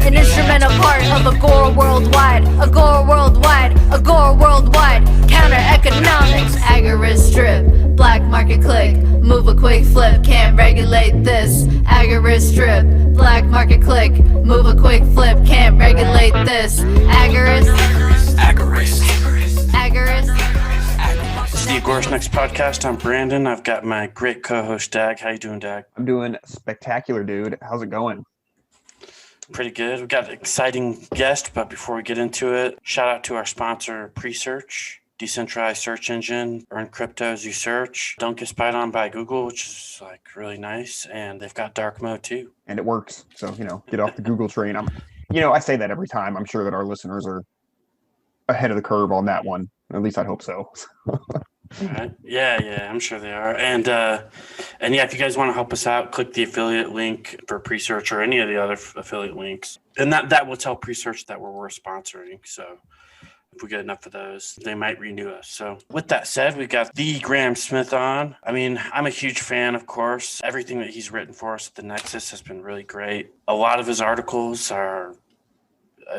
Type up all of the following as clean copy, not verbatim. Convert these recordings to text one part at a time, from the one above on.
an instrumental part of Agora worldwide, Agora worldwide, Agora worldwide. Counter economics, Agorist strip, black market click, move a quick flip, can't regulate this. Agorist strip, black market click, move a quick flip, can't regulate this. Agorist, Agorist. Agorist. This is the Agorist Nexus podcast. I'm Brandon. I've got my great co-host Dag. How you doing, Dag? I'm doing spectacular, dude. How's it going? Pretty good. We've got an exciting guest, but before we get into it, shout out to our sponsor, Presearch, decentralized search engine. Earn crypto as you search. Don't get spied on by Google, which is like really nice. And they've got dark mode too. And it works. So, get off the Google train. I say that every time. I'm sure that our listeners are ahead of the curve on that one. At least I hope so. Right. Yeah, I'm sure they are. And yeah, if you guys want to help us out, click the affiliate link for Presearch or any of the other affiliate links. And that will tell Presearch that we're worth sponsoring. So if we get enough of those, they might renew us. So with that said, we got the Graham Smith on. I mean, I'm a huge fan, of course. Everything that he's written for us at the Nexus has been really great. A lot of his articles are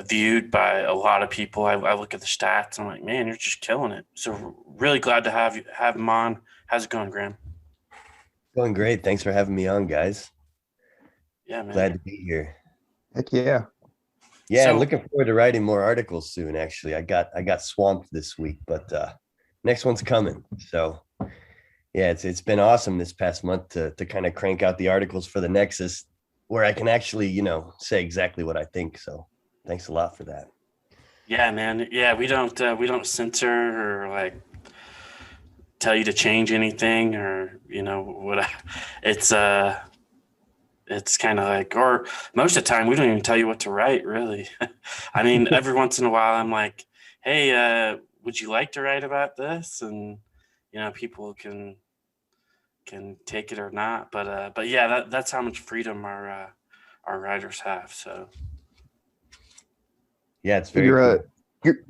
viewed by a lot of people. I look at the stats. I'm like, man, you're just killing it. So really glad to have him on. How's it going, Graham? Going great. Thanks for having me on, guys. Yeah, man. Glad to be here. Heck yeah. Yeah, So- I'm looking forward to writing more articles soon. Actually, I got swamped this week, but next one's coming. So yeah, it's been awesome this past month to kind of crank out the articles for the Nexus, where I can actually say exactly what I think. So thanks a lot for that. Yeah, man. Yeah, we don't censor or like tell you to change anything or what. It's kind of like, or most of the time we don't even tell you what to write, really. I mean, every once in a while I'm like, hey, would you like to write about this? And people can take it or not. But yeah, that's how much freedom our writers have. So. Yeah, it's very cool.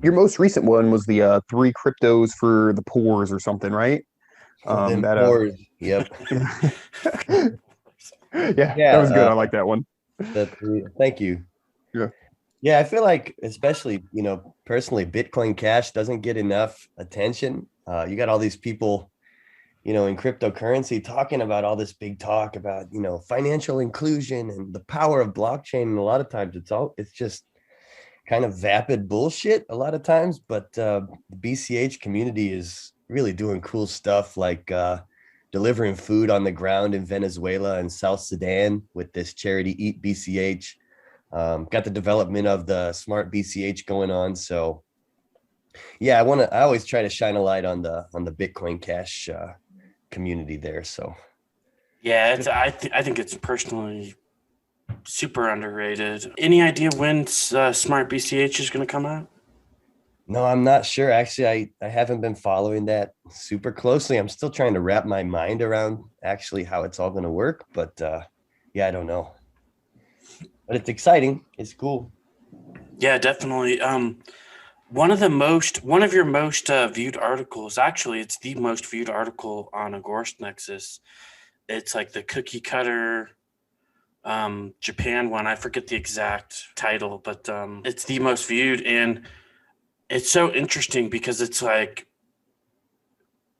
Your most recent one was the 3 cryptos for the pores or something, right? Yep. Yeah, that was good. I like that one. Thank you. Yeah, I feel like, especially personally, Bitcoin Cash doesn't get enough attention. You got all these people in cryptocurrency talking about all this big talk about financial inclusion and the power of blockchain, and a lot of times it's just kind of vapid bullshit a lot of times, but the BCH community is really doing cool stuff, like delivering food on the ground in Venezuela and South Sudan with this charity Eat BCH. Got the development of the smart BCH going on. So yeah, I always try to shine a light on the Bitcoin Cash community there. So Yeah, I think it's personally super underrated. Any idea when Smart BCH is going to come out? no, I'm not sure. Actually, I haven't been following that super closely. I'm still trying to wrap my mind around actually how it's all going to work. But yeah, I don't know. But it's exciting. It's cool. Yeah, definitely. One of your most viewed articles, actually, it's the most viewed article on Agorist Nexus. It's like the cookie cutter Japan one. I forget the exact title, but it's the most viewed, and it's so interesting because it's like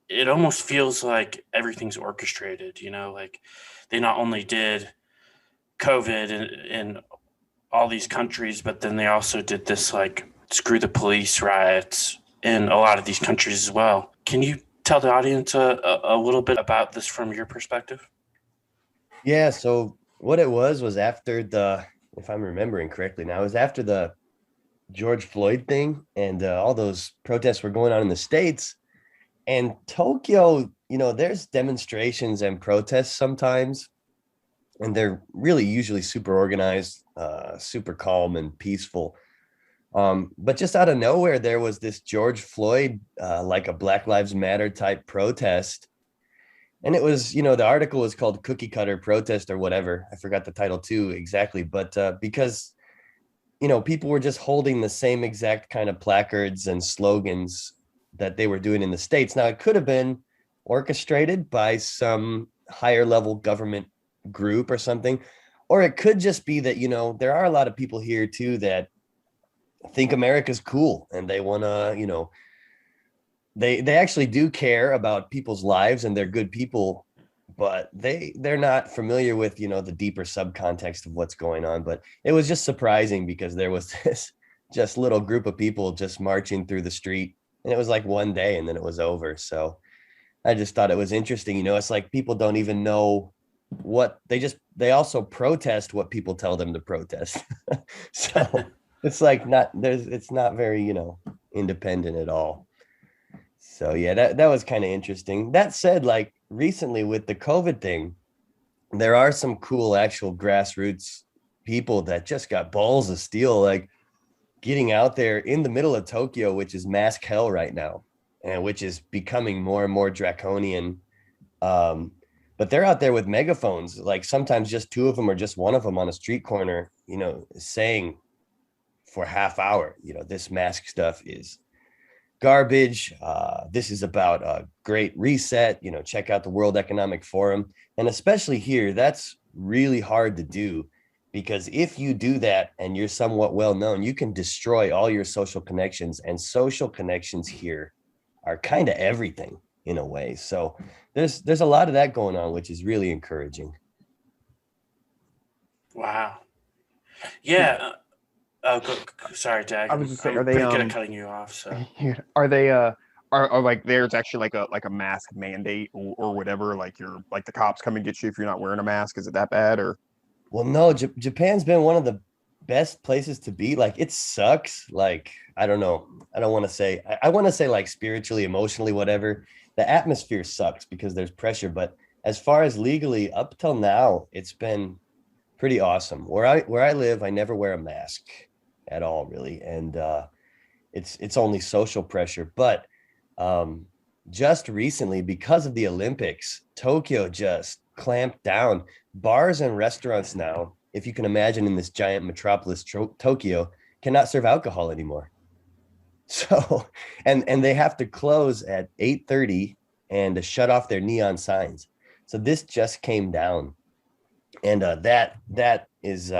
it almost feels like everything's orchestrated. Like they not only did COVID in all these countries, but then they also did this like screw the police riots in a lot of these countries as well. Can you tell the audience a little bit about this from your perspective? Yeah. So what it was after if I'm remembering correctly now, it was after the George Floyd thing and all those protests were going on in the States. And Tokyo, there's demonstrations and protests sometimes, and they're really usually super organized, super calm and peaceful. But just out of nowhere, there was this George Floyd, like a Black Lives Matter type protest. And it was, the article was called Cookie Cutter Protest or whatever. I forgot the title too exactly. But because, people were just holding the same exact kind of placards and slogans that they were doing in the States. Now, it could have been orchestrated by some higher level government group or something, or it could just be that, there are a lot of people here too that think America's cool and they want to, they actually do care about people's lives and they're good people, but they're not familiar with, the deeper subcontext of what's going on. But it was just surprising because there was this just little group of people just marching through the street, and it was like one day and then it was over. So I just thought it was interesting. It's like people don't even know what they also protest what people tell them to protest. So it's like it's not very, independent at all. So yeah, that was kind of interesting. That said, like recently with the COVID thing, there are some cool actual grassroots people that just got balls of steel, like getting out there in the middle of Tokyo, which is mask hell right now, and which is becoming more and more draconian. But they're out there with megaphones, like sometimes just two of them or just one of them on a street corner, saying for half hour, this mask stuff is garbage. This is about a great reset, check out the World Economic Forum. And especially here, that's really hard to do, because if you do that and you're somewhat well known, you can destroy all your social connections, and social connections here are kind of everything in a way. So there's a lot of that going on, which is really encouraging. Wow. Yeah. Sorry, Dag. I was just saying, I'm are they pretty good at cutting you off? So are they are like there's actually like a mask mandate or whatever? Like the cops come and get you if you're not wearing a mask? Is it that bad? Or Well, no, Japan's been one of the best places to be. Like it sucks. Like, I don't know. I don't want to say, I want to say like spiritually, emotionally, whatever. The atmosphere sucks because there's pressure. But as far as legally, up till now, it's been pretty awesome. Where I live, I never wear a mask at all, really. And it's only social pressure. But just recently, because of the Olympics, Tokyo just clamped down. Bars and restaurants now, if you can imagine, in this giant metropolis, Tokyo, cannot serve alcohol anymore. So, and they have to close at 8:30 and to shut off their neon signs. So this just came down, and that is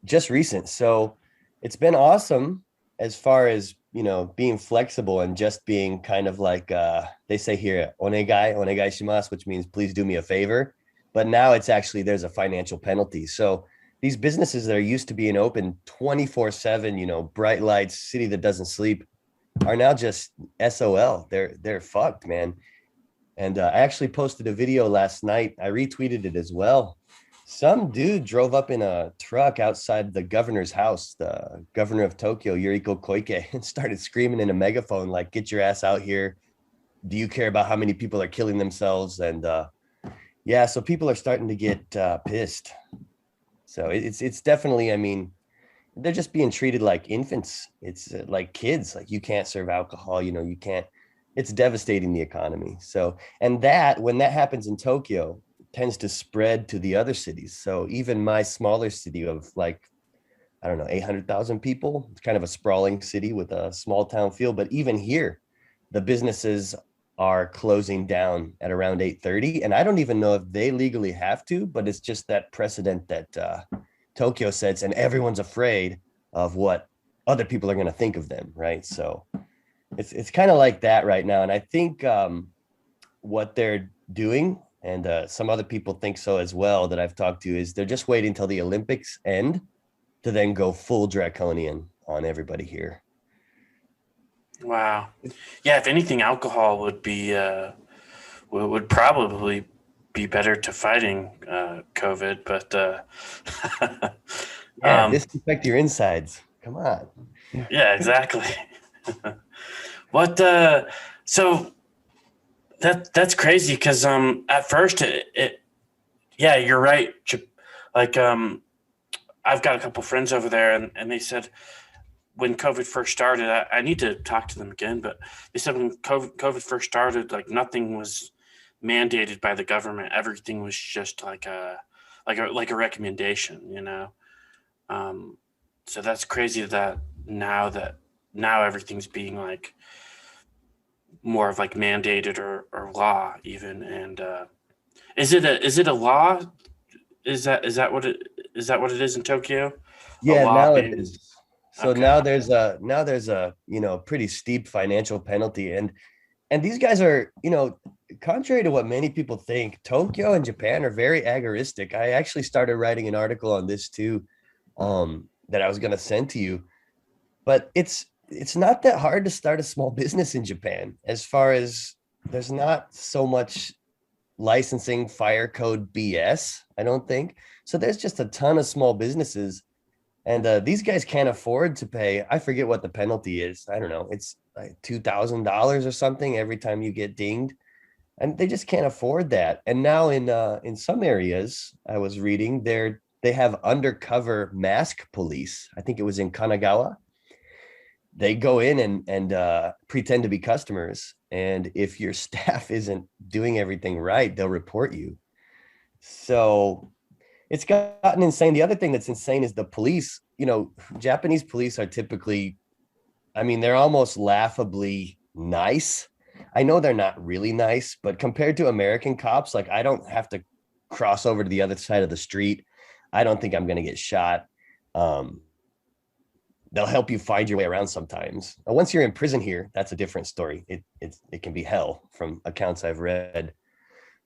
just recent. So it's been awesome as far as, being flexible and just being kind of like, they say here, onegai shimasu, which means please do me a favor. But now it's actually, there's a financial penalty. So these businesses that are used to being open 24/7, bright lights, city that doesn't sleep, are now just SOL. They're fucked, man. And I actually posted a video last night. I retweeted it as well. Some dude drove up in a truck outside the governor's house, the governor of Tokyo, Yuriko Koike, and started screaming in a megaphone, like, get your ass out here. Do you care about how many people are killing themselves? And yeah, so people are starting to get pissed. So it's definitely, I mean, they're just being treated like infants. It's like kids, like you can't serve alcohol, you can't, it's devastating the economy. So, and that, when that happens in Tokyo, tends to spread to the other cities. So even my smaller city of like, I don't know, 800,000 people, it's kind of a sprawling city with a small town feel. But even here, the businesses are closing down at around 8:30. And I don't even know if they legally have to, but it's just that precedent that Tokyo sets, and everyone's afraid of what other people are going to think of them, right? So it's kind of like that right now. And I think what they're doing, and some other people think so as well that I've talked to, is they're just waiting until the Olympics end to then go full draconian on everybody here. wow. Yeah, if anything, alcohol would be would probably be better to fighting COVID, but Disinfect your insides. Come on. yeah, exactly. What so that's crazy, because at first it yeah, you're right. Like I've got a couple friends over there, and they said when COVID first started, I need to talk to them again, but they said when COVID first started, like nothing was mandated by the government. Everything was just like a recommendation, So that's crazy that now everything's being like more of like mandated or law even. And is it a law is that what it is in Tokyo? Yeah, now it whopping- is. So Okay. now there's a pretty steep financial penalty, and these guys are, contrary to what many people think, Tokyo and Japan are very agoristic. I actually started writing an article on this too, that I was going to send to you. But it's not that hard to start a small business in Japan, as far as there's not so much licensing fire code BS, I don't think. So there's just a ton of small businesses, and these guys can't afford to pay. I forget what the penalty is. I don't know. It's like $2,000 or something every time you get dinged, and they just can't afford that. And now in some areas, I was reading, they have undercover mask police. I think it was in Kanagawa. They go in and pretend to be customers, and if your staff isn't doing everything right, they'll report you. So it's gotten insane. The other thing that's insane is the police. Japanese police are typically, I mean, they're almost laughably nice. I know they're not really nice, but compared to American cops, like, I don't have to cross over to the other side of the street. I don't think I'm going to get shot. They'll help you find your way around sometimes. Now, once you're in prison here, that's a different story. It can be hell from accounts I've read.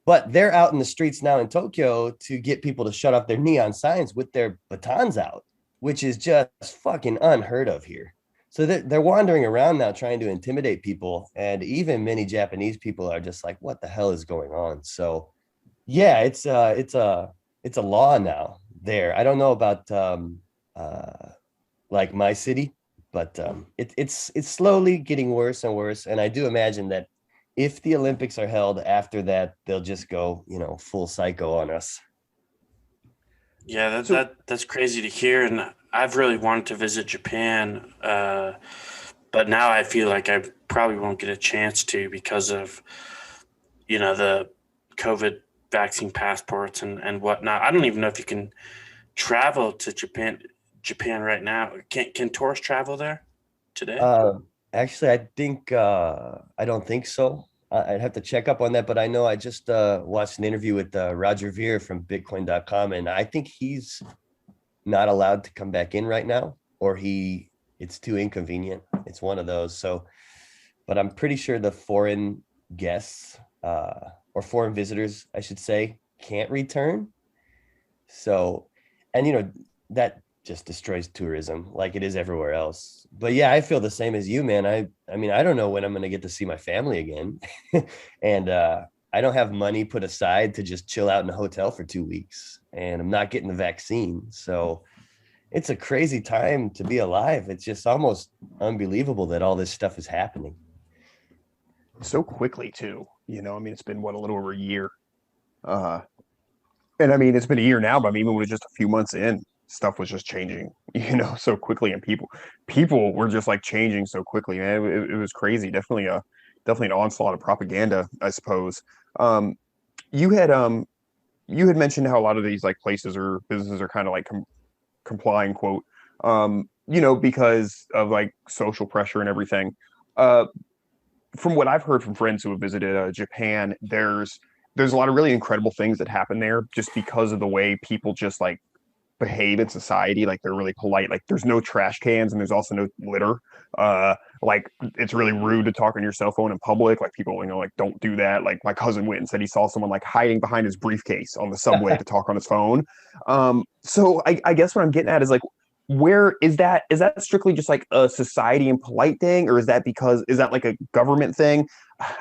But they're out in the streets now in Tokyo to get people to shut off their neon signs with their batons out, which is just fucking unheard of here. So they're wandering around now trying to intimidate people. And even many Japanese people are just like, what the hell is going on? So yeah, it's a law now there. I don't know about like my city, but it's slowly getting worse and worse. And I do imagine that if the Olympics are held after that, they'll just go, full psycho on us. Yeah, that's crazy to hear, and I've really wanted to visit Japan, but now I feel like I probably won't get a chance to because of, the COVID vaccine passports and whatnot. I don't even know if you can travel to Japan right now. Can tourists travel there today? Actually, I don't think so. I'd have to check up on that, but I know I just watched an interview with Roger Ver from Bitcoin.com, and I think he's not allowed to come back in right now, or it's too inconvenient. It's one of those. So, but I'm pretty sure the foreign guests or foreign visitors, I should say, can't return. So, and that just destroys tourism like it is everywhere else. But yeah, I feel the same as you, man. I mean, I don't know when I'm going to get to see my family again. And I don't have money put aside to just chill out in a hotel for 2 weeks, and I'm not getting the vaccine. So it's a crazy time to be alive. It's just almost unbelievable that all this stuff is happening. So quickly too. I mean, it's been a little over a year. And I mean, it's been a year now, but I mean, even with just a few months in, stuff was just changing, so quickly, and people were just like changing so quickly, man. It was crazy. Definitely an onslaught of propaganda, I suppose. You had mentioned how a lot of these like places or businesses are kind of like complying, quote, because of like social pressure and everything. From what I've heard from friends who have visited Japan, there's a lot of really incredible things that happen there just because of the way people just like behave in society. Like, they're really polite. Like, there's no trash cans and there's also no litter. Like, it's really rude to talk on your cell phone in public. Like, people, like, don't do that. Like, my cousin went and said he saw someone like hiding behind his briefcase on the subway to talk on his phone. So I guess what I'm getting at is like, where is that strictly just like a society and polite thing, or is that like a government thing?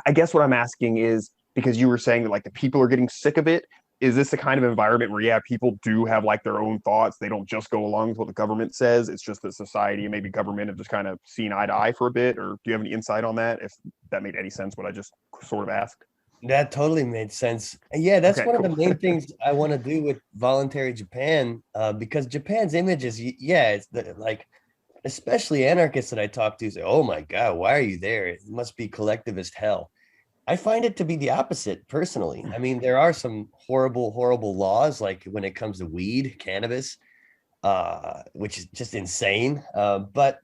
I guess what I'm asking is, because you were saying that like the people are getting sick of it, is this the kind of environment where, yeah, people do have like their own thoughts? They don't just go along with what the government says. It's just that society and maybe government have just kind of seen eye to eye for a bit. Or do you have any insight on that? If that made any sense, what I just sort of asked. That totally made sense. And yeah, that's Okay, one cool. of the main things I want to do with Voluntary Japan, because Japan's image is, it's like, especially anarchists that I talk to say, oh my God, why are you there? It must be collectivist hell. I find it to be the opposite personally. I mean, there are some horrible, horrible laws, like when it comes to weed, cannabis, which is just insane. But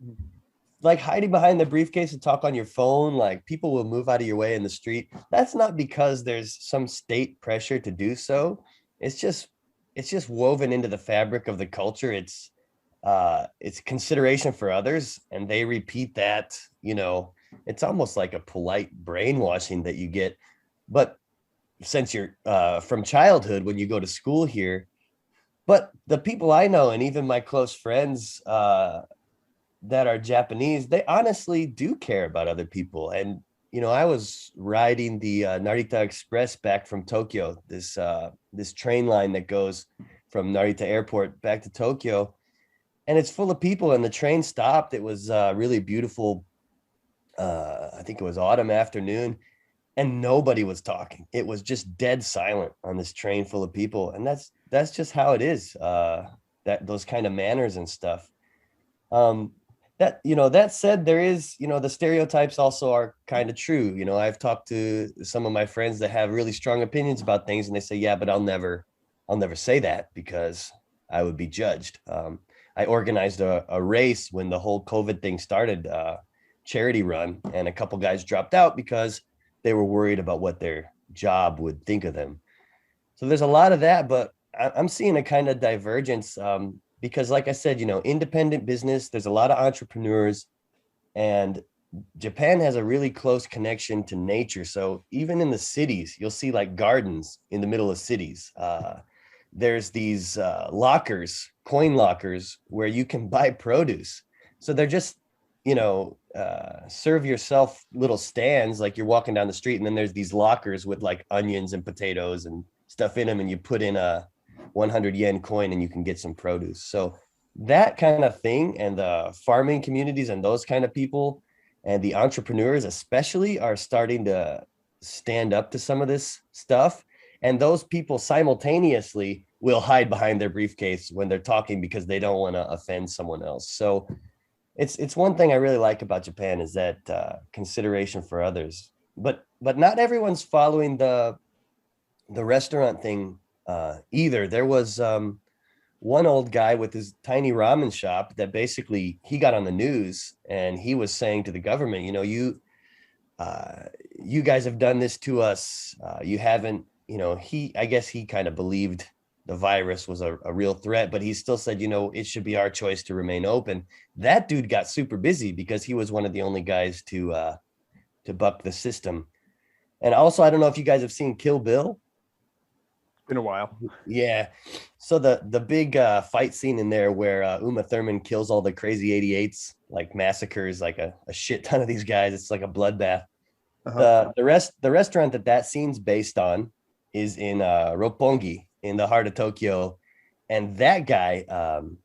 like hiding behind the briefcase and talk on your phone, like people will move out of your way in the street. That's not because there's some state pressure to do so. It's just it's just woven into the fabric of the culture. It's consideration for others, and they repeat that. It's almost like a polite brainwashing that you get. But since you're from childhood, when you go to school here, but the people I know and even my close friends that are Japanese, they honestly do care about other people. And I was riding the Narita Express back from Tokyo, this train line that goes from Narita Airport back to Tokyo, and it's full of people. And the train stopped. It was really beautiful. I think it was autumn afternoon, and nobody was talking. It was just dead silent on this train full of people, and that's just how it is. That those kind of manners and stuff. That said, there is, the stereotypes also are kind of true. I've talked to some of my friends that have really strong opinions about things, and they say, yeah, but I'll never say that because I would be judged. I organized a race when the whole COVID thing started, charity run, and a couple guys dropped out because they were worried about what their job would think of them. So there's a lot of that, but I'm seeing a kind of divergence. Because like I said, independent business, there's a lot of entrepreneurs, and Japan has a really close connection to nature. So even in the cities, you'll see like gardens in the middle of cities. There's these coin lockers where you can buy produce. So they're just, serve yourself little stands, like you're walking down the street, and then there's these lockers with like onions and potatoes and stuff in them, and you put in a 100 yen coin and you can get some produce. So that kind of thing, and the farming communities and those kind of people and the entrepreneurs especially are starting to stand up to some of this stuff. And those people simultaneously will hide behind their briefcase when they're talking because they don't want to offend someone else. So it's one thing I really like about Japan is that consideration for others. But not everyone's following the restaurant thing either. There was one old guy with his tiny ramen shop that basically he got on the news, and he was saying to the government, you guys have done this to us. You haven't, I guess he kind of believed the virus was a real threat, but he still said, it should be our choice to remain open. That dude got super busy because he was one of the only guys to buck the system. And also, I don't know if you guys have seen Kill Bill. Been a while. Yeah. So the big fight scene in there where Uma Thurman kills all the crazy 88s, like massacres like a shit ton of these guys. It's like a bloodbath. Uh-huh. The restaurant that scene's based on is in Roppongi in the heart of Tokyo. And that guy,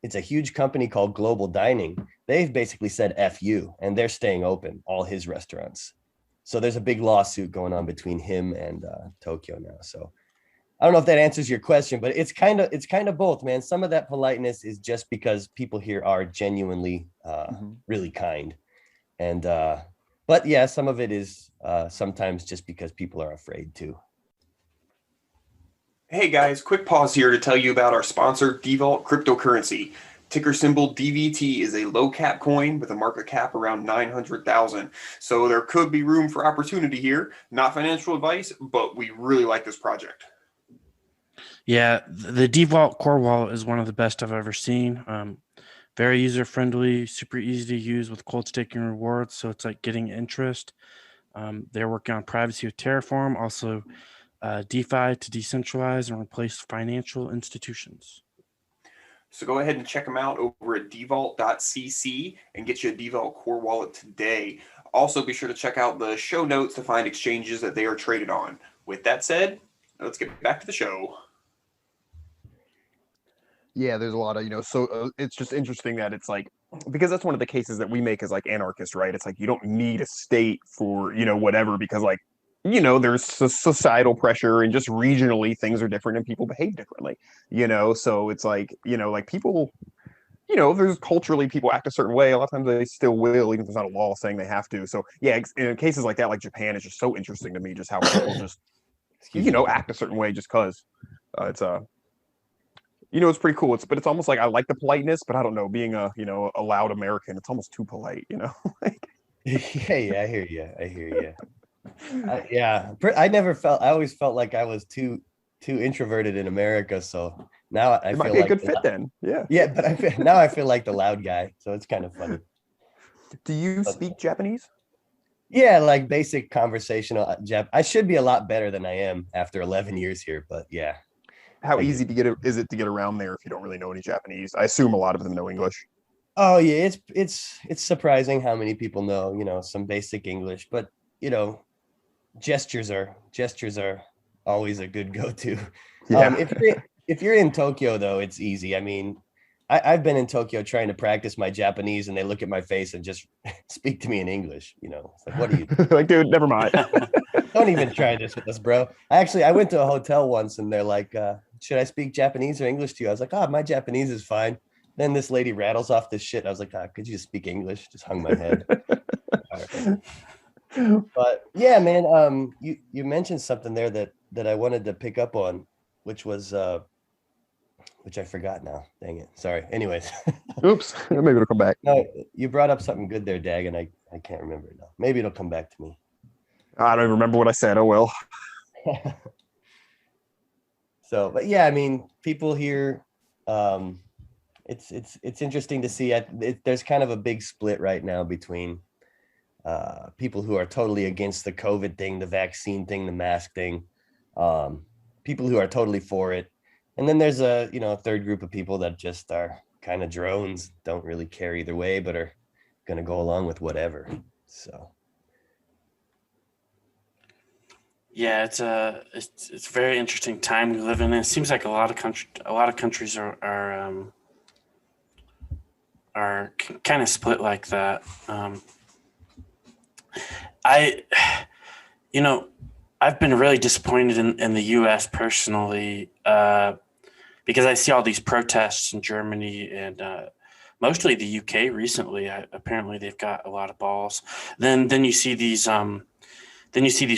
it's a huge company called Global Dining. They've basically said F you, and they're staying open, all his restaurants. So there's a big lawsuit going on between him and Tokyo now. So I don't know if that answers your question, but it's kind of both, man. Some of that politeness is just because people here are genuinely really kind. And but yeah, some of it is sometimes just because people are afraid to. Hey guys, quick pause here to tell you about our sponsor, Devault Cryptocurrency. Ticker symbol DVT is a low cap coin with a market cap around 900,000. So there could be room for opportunity here. Not financial advice, but we really like this project. Yeah, the Devault core wallet is one of the best I've ever seen. Very user friendly, super easy to use with cold staking rewards. So it's like getting interest. They're working on privacy with Terraform, also DeFi to decentralize and replace financial institutions. So go ahead and check them out over at devault.cc and get you a Devault core wallet today. Also, be sure to check out the show notes to find exchanges that they are traded on. With that said, let's get back to the show. Yeah, there's a lot of, so it's just interesting that it's like, because that's one of the cases that we make as like anarchists, right? It's like, you don't need a state for, whatever, because like, there's societal pressure and just regionally things are different and people behave differently, so it's like, like people, there's culturally people act a certain way. A lot of times they still will, even if there's not a law saying they have to. So yeah, in cases like that, like Japan, is just so interesting to me, just how people just, act a certain way just cause it's it's pretty cool. But it's almost like I like the politeness, but I don't know, being a loud American, it's almost too polite, like... Yeah, I hear you. Yeah, I always felt like I was too too introverted in America, so now I It might feel be a like good the fit lou- then. Yeah. Yeah, but now I feel like the loud guy, so it's kind of funny. Do you But speak Japanese? yeah, like basic conversational Jap. I should be a lot better than I am after 11 years here, but yeah, How I do. easy to get is it to get around there if you don't really know any Japanese? I assume a lot of them know English. Oh yeah, it's surprising how many people know, some basic English, but gestures are always a good go-to. Yeah. If you're in Tokyo though, it's easy. I mean, I've been in Tokyo trying to practice my Japanese, and they look at my face and just speak to me in English. It's like, what are you? Like, dude, never mind. Don't even try this with us, bro. I went to a hotel once, and they're like, should I speak Japanese or English to you? I was like, oh, my Japanese is fine. Then this lady rattles off this shit. I was like, could you speak English? Just hung my head. But yeah, man, you mentioned something there that I wanted to pick up on, which was which I forgot now. Dang it. Sorry. Anyways. Oops. Maybe it'll come back. No, you brought up something good there, Dag, and I can't remember it now. Maybe it'll come back to me. I don't even remember what I said. Oh well. So, but yeah, I mean, people here, it's interesting to see. There's kind of a big split right now between people who are totally against the COVID thing, the vaccine thing, the mask thing, people who are totally for it. And then there's a third group of people that just are kind of drones, don't really care either way, but are going to go along with whatever. So Yeah, it's a very interesting time we live in. It seems like a lot of countries are kind of split like that. I've been really disappointed in the U.S. personally because I see all these protests in Germany and mostly the U.K. recently. Apparently, they've got a lot of balls. Then you see these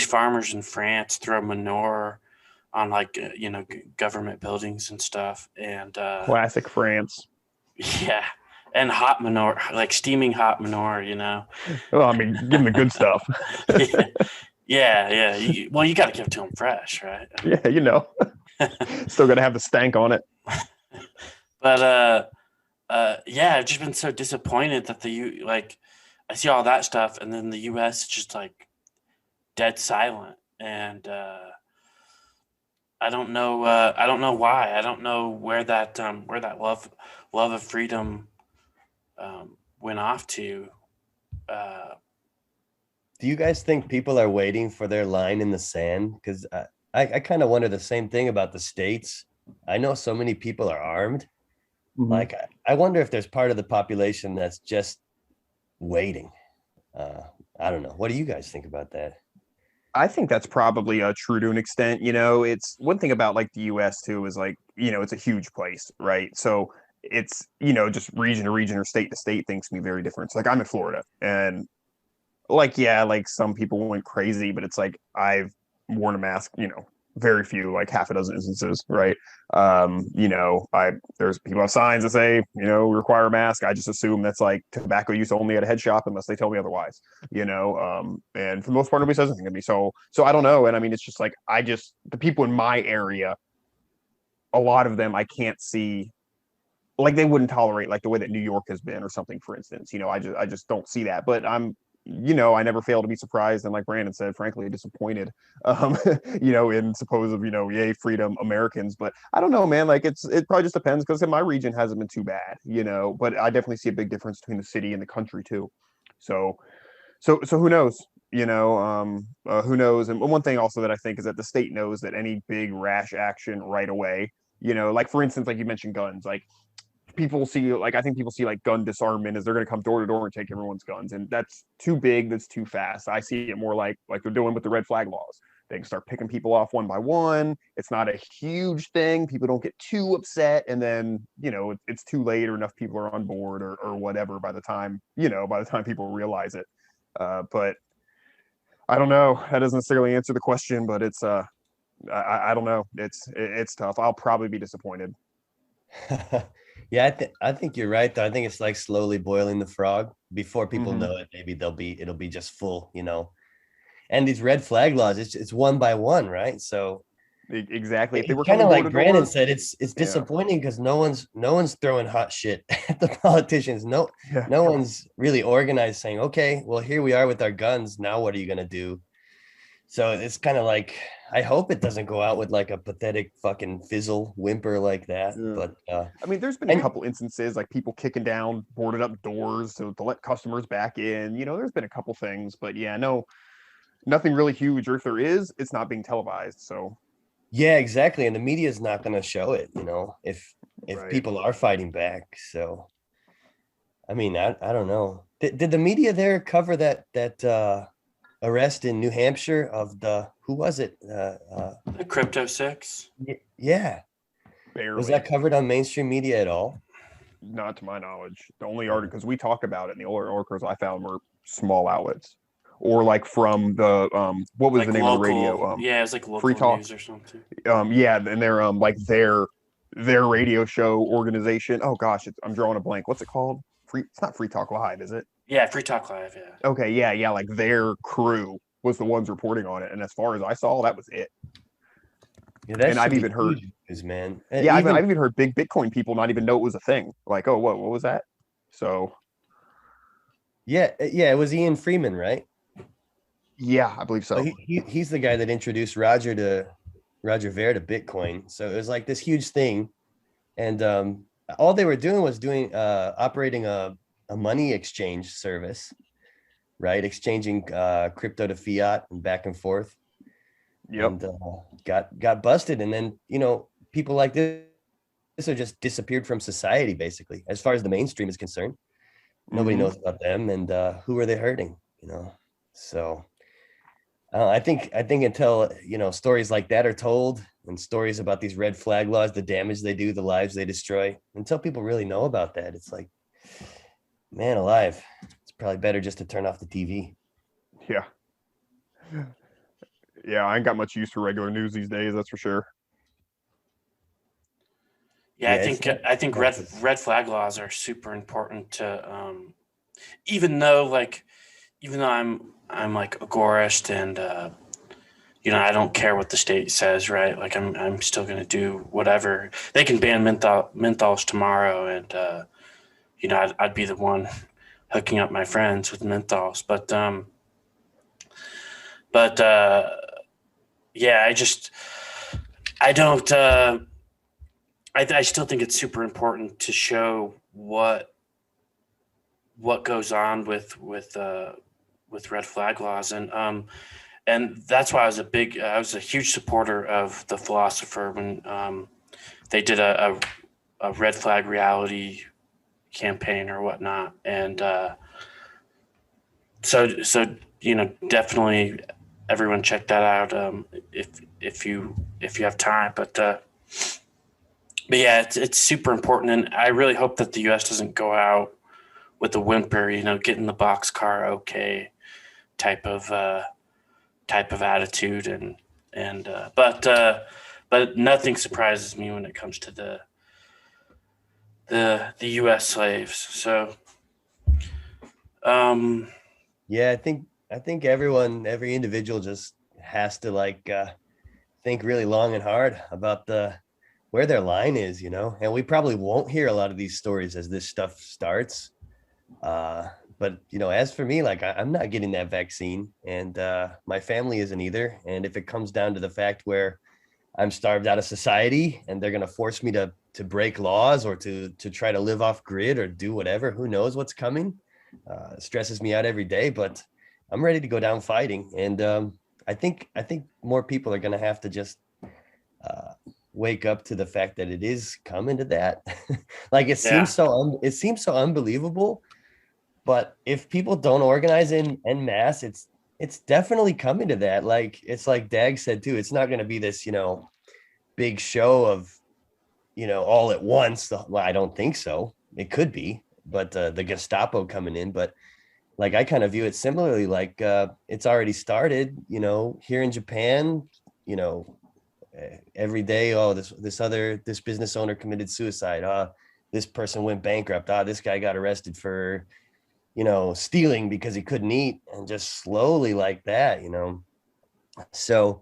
farmers in France throw manure on government buildings and stuff. And Classic France. yeah, and hot manure, like steaming hot manure. Well, I mean, give them the good stuff. Yeah. You got to give it to them fresh, right? Yeah, still got to have the stank on it. But yeah, I've just been so disappointed that I see all that stuff, and then the U.S. is just like dead silent, and I don't know why. I don't know where that love of freedom went off to. do you guys think people are waiting for their line in the sand? Because I kind of wonder the same thing about the States. I know so many people are armed. Mhm. Like, I wonder if there's part of the population that's just waiting. I don't know. What do you guys think about that? I think that's probably true to an extent. It's one thing about like the U.S. too is like, it's a huge place, right? So it's, just region to region or state to state things can be very different. So like I'm in Florida, and like, yeah, like some people went crazy, but it's like I've worn a mask, very few, like half a dozen instances, right? There's people have signs that say, require a mask. I just assume that's like tobacco use only at a head shop unless they tell me otherwise, and for the most part, nobody says anything to me. So I don't know. And I mean, it's just like, the people in my area, a lot of them I can't see, like they wouldn't tolerate like the way that New York has been or something, for instance. I just don't see that. But I never fail to be surprised and, like Brandon said, frankly disappointed, in supposed, yay, freedom Americans. But I don't know, man, like it probably just depends, because in my region hasn't been too bad, but I definitely see a big difference between the city and the country too. So who knows? Who knows? And one thing also that I think is that the state knows that any big rash action right away, like for instance, like you mentioned guns, like people see, like I think people see like gun disarmament as they're going to come door to door and take everyone's guns, and that's too big, that's too fast. I see it more like they're doing with the red flag laws. They can start picking people off one by one. It's not a huge thing. People don't get too upset, and then it's too late, or enough people are on board, or whatever by the time people realize it. But I don't know. That doesn't necessarily answer the question, but it's I don't know. It's tough. I'll probably be disappointed. Yeah, I think you're right, though. I think it's like slowly boiling the frog. Before people Mhm. know it, maybe it'll be just full, And these red flag laws, it's one by one, right? So Exactly. If they were Kind coming of door like to Brandon door, said, it's yeah, disappointing because no one's throwing hot shit at the politicians. No, yeah. no one's really organized saying, okay, well, here we are with our guns. Now what are you gonna do? So it's kind of like, I hope it doesn't go out with like a pathetic fucking fizzle whimper like that. Yeah. But I mean, there's been a and couple instances like people kicking down boarded up doors to let customers back in. There's been a couple things, but yeah, no, nothing really huge. Or if there is, it's not being televised. So, yeah, exactly. And the media is not gonna show it, if right. people are fighting back. So I mean, I don't know. Did the media there cover that arrest in New Hampshire of who was it? The Crypto Six. Yeah. Was Barely, that covered on mainstream media at all? not to my knowledge. The only article, because we talked about it, and the only articles I found were small outlets, or like from the what was Like the name local, of the radio? yeah, it's like local Free Talk. news or something. Yeah, and they're like their radio show organization. Oh gosh, I'm drawing a blank. What's it called? It's not Free Talk Live, is it? Yeah, Free Talk Live. Yeah. Okay, yeah, like their crew was the ones reporting on it, and as far as I saw, that was it. Yeah, that And I've should be even heard, huge news, man. yeah, I've even heard big Bitcoin people not even know it was a thing. Like, oh, what was that? So, yeah, it was Ian Freeman, right? yeah, I believe so. So he's the guy that introduced Roger Ver to Bitcoin. So it was like this huge thing, and all they were doing was operating a money exchange service, right? Exchanging crypto to fiat and back and forth. Yep. And got busted, and then people like this are just disappeared from society basically, as far as the mainstream is concerned. Nobody Mhm. knows about them, and who are they hurting? So I think until stories like that are told, and stories about these red flag laws, the damage they do, the lives they destroy, until people really know about that, it's like, man alive, it's probably better just to turn off the TV. Yeah. Yeah, I ain't got much use for regular news these days, that's for sure. Yeah, Yeah, I think red flag laws are super important to even though I'm like agorist and I don't care what the state says, right? Like I'm still gonna do whatever. They can ban menthols tomorrow, and I'd be the one hooking up my friends with menthols. But yeah, I don't. I still think it's super important to show what goes on with red flag laws, and that's why I was a huge supporter of the Pholosopher when they did a red flag reality campaign or whatnot, and so definitely everyone check that out if you have time, but yeah, it's super important, and I really hope that the U.S. doesn't go out with a whimper, get in the boxcar, okay, type of attitude, but nothing surprises me when it comes to the U.S. slaves. So, yeah, I think every individual just has to think really long and hard about where their line is, and we probably won't hear a lot of these stories as this stuff starts. But as for me, I'm not getting that vaccine, and my family isn't either. And if it comes down to the fact where I'm starved out of society and they're going to force me to break laws or to try to live off grid or do whatever, who knows what's coming. It stresses me out every day, but I'm ready to go down fighting. And I think more people are going to have to just wake up to the fact that it is coming to that. It seems so unbelievable, but if people don't organize en masse, it's definitely coming to that. It's like Dag said too, it's not going to be this big show of all at once. Well, I don't think so. It could be, but the Gestapo coming in. But I kind of view it similarly. It's already started, here in Japan, every day. Oh, this business owner committed suicide. This person went bankrupt. This guy got arrested for, stealing because he couldn't eat, and just slowly like that, So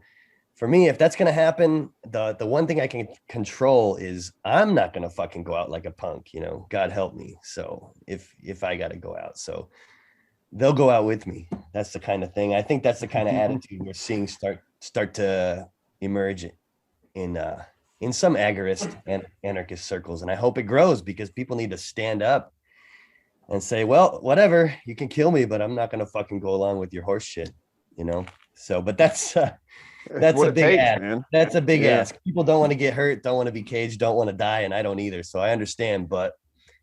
for me, if that's going to happen, the one thing I can control is I'm not going to fucking go out like a punk, you know, God help me. So if I got to go out, so they'll go out with me. That's the kind of thing. I think that's the kind of attitude we're seeing start to emerge in some agorist and anarchist circles. And I hope it grows, because people need to stand up and say, well, whatever, you can kill me, but I'm not going to fucking go along with your horse shit, you know? So, but that's a what big it takes, ask. man. That's a big Yeah. ask. People don't want to get hurt, don't want to be caged, don't want to die. And I don't either. So I understand, but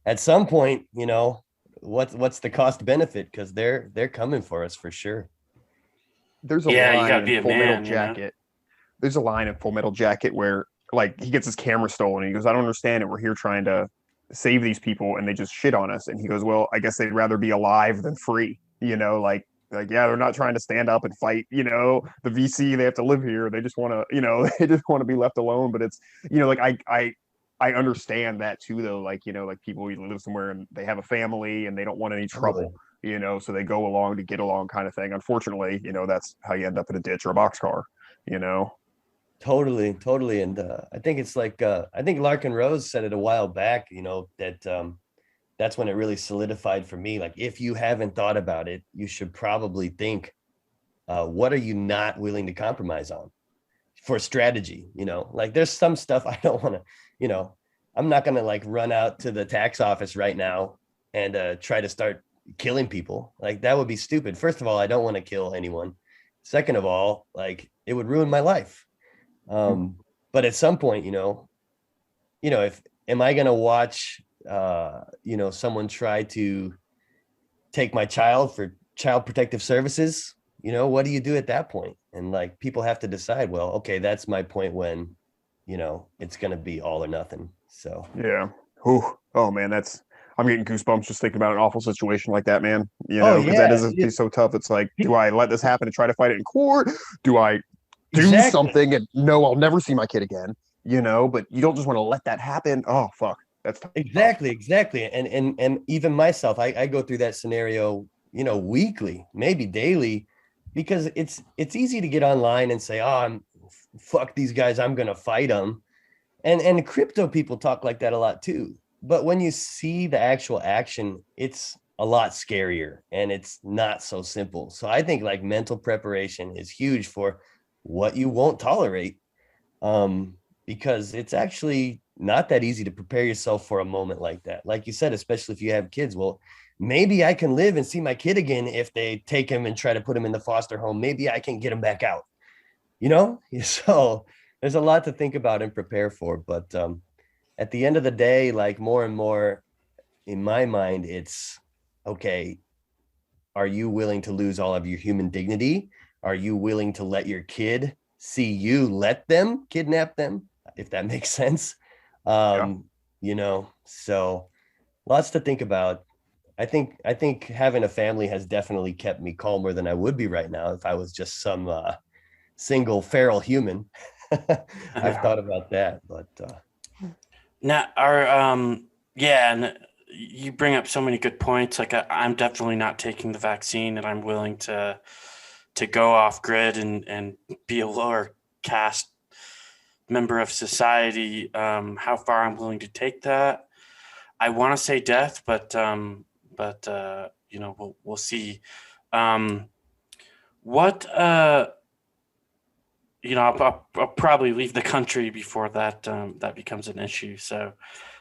at some point, you know, what's the cost benefit? Because they're coming for us for sure. There's a Yeah, you gotta line be in a Full Metal man, you know? Jacket. There's a line in Full Metal Jacket where like he gets his camera stolen. And he goes, I don't understand it. We're here trying to save these people and they just shit on us. And he goes, well, I guess they'd rather be alive than free. You know, like yeah, they're not trying to stand up and fight, you know, the VC, they have to live here. They just want to, you know, they just want to be left alone. But it's, you know, like I understand that too, though. Like, you know, like people live somewhere and they have a family and they don't want any trouble, you know, so they go along to get along kind of thing. Unfortunately, you know, that's how you end up in a ditch or a boxcar, you know. Totally. And I think it's like I think Larkin Rose said it a while back, you know, that that's when it really solidified for me. Like, if you haven't thought about it, you should probably think, what are you not willing to compromise on for strategy? You know, like there's some stuff I don't want to, you know, I'm not going to like run out to the tax office right now and try to start killing people. Like that would be stupid. First of all, I don't want to kill anyone. Second of all, like it would ruin my life. But at some point, you know, if am I going to watch, you know, someone try to take my child for child protective services? You know, what do you do at that point? And like people have to decide, well, okay, that's my point when, you know, it's going to be all or nothing. So yeah. Whew. Oh man, I'm getting goosebumps just thinking about an awful situation like that, man. You know, because that is so tough. It's like, do I let this happen and try to fight it in court? Do I do something and no, I'll never see my kid again? You know, but you don't just want to let that happen. Oh fuck, that's tough. Exactly. And even myself, I go through that scenario, you know, weekly, maybe daily, because it's easy to get online and say, oh, fuck these guys, I'm gonna fight them. And crypto people talk like that a lot too. But when you see the actual action, it's a lot scarier and it's not so simple. So I think like mental preparation is huge for what you won't tolerate, because it's actually not that easy to prepare yourself for a moment like that. Like you said, especially if you have kids. Well, maybe I can live and see my kid again if they take him and try to put him in the foster home. Maybe I can get him back out, you know? So there's a lot to think about and prepare for. But at the end of the day, like more and more in my mind, it's okay, are you willing to lose all of your human dignity? Are you willing to let your kid see you let them kidnap them, if that makes sense? You know, so lots to think about. I think having a family has definitely kept me calmer than I would be right now if I was just some single feral human. I've thought about that, but now yeah, and you bring up so many good points. Like I'm definitely not taking the vaccine, and I'm willing to go off grid and be a lower caste member of society. How far I'm willing to take that, I want to say death, but you know, we'll see. You know, I'll probably leave the country before that that becomes an issue. So,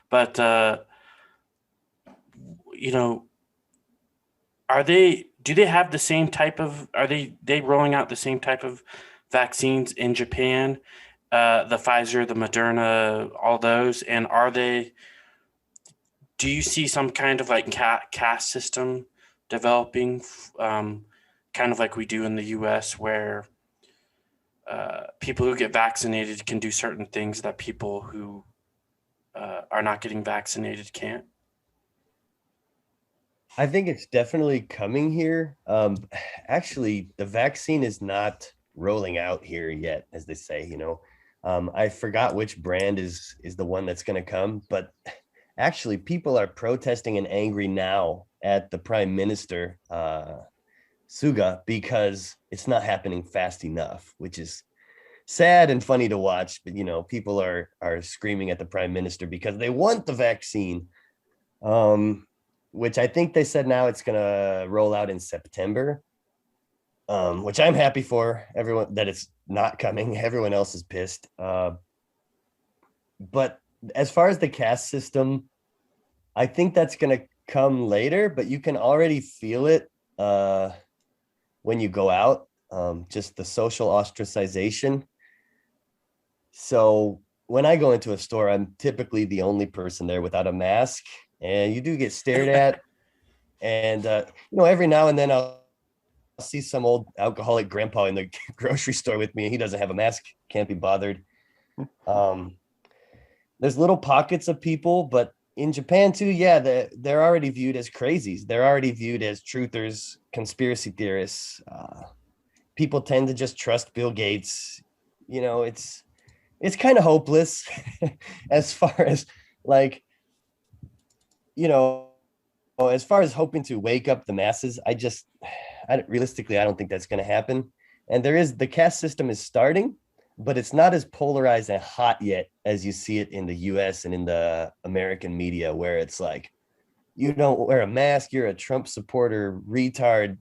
but you know, do they have the same type of, are they rolling out the same type of vaccines in Japan? The Pfizer, the Moderna, all those, and do you see some kind of like caste system developing, kind of like we do in the US, where people who get vaccinated can do certain things that people who are not getting vaccinated can't? I think it's definitely coming here. Actually, the vaccine is not rolling out here yet, as they say, you know. I forgot which brand is the one that's going to come, but actually people are protesting and angry now at the Prime Minister, Suga, because it's not happening fast enough, which is sad and funny to watch, but people are screaming at the prime minister because they want the vaccine, which I think they said now it's gonna roll out in September, which I'm happy for everyone that it's not coming. Everyone else is pissed. But as far as the caste system, I think that's gonna come later, but you can already feel it when you go out, just the social ostracization. So when I go into a store, I'm typically the only person there without a mask, and you do get stared at. And every now and then I'll see some old alcoholic grandpa in the grocery store with me, and he doesn't have a mask, can't be bothered. There's little pockets of people, but in Japan too, yeah, they're already viewed as crazies. They're already viewed as truthers, conspiracy theorists. People tend to just trust Bill Gates. It's kind of hopeless as far as as far as hoping to wake up the masses. Realistically, I don't think that's going to happen. And the caste system is starting, but it's not as polarized and hot yet as you see it in the US and in the American media, where it's like, you don't wear a mask, you're a Trump supporter, retard.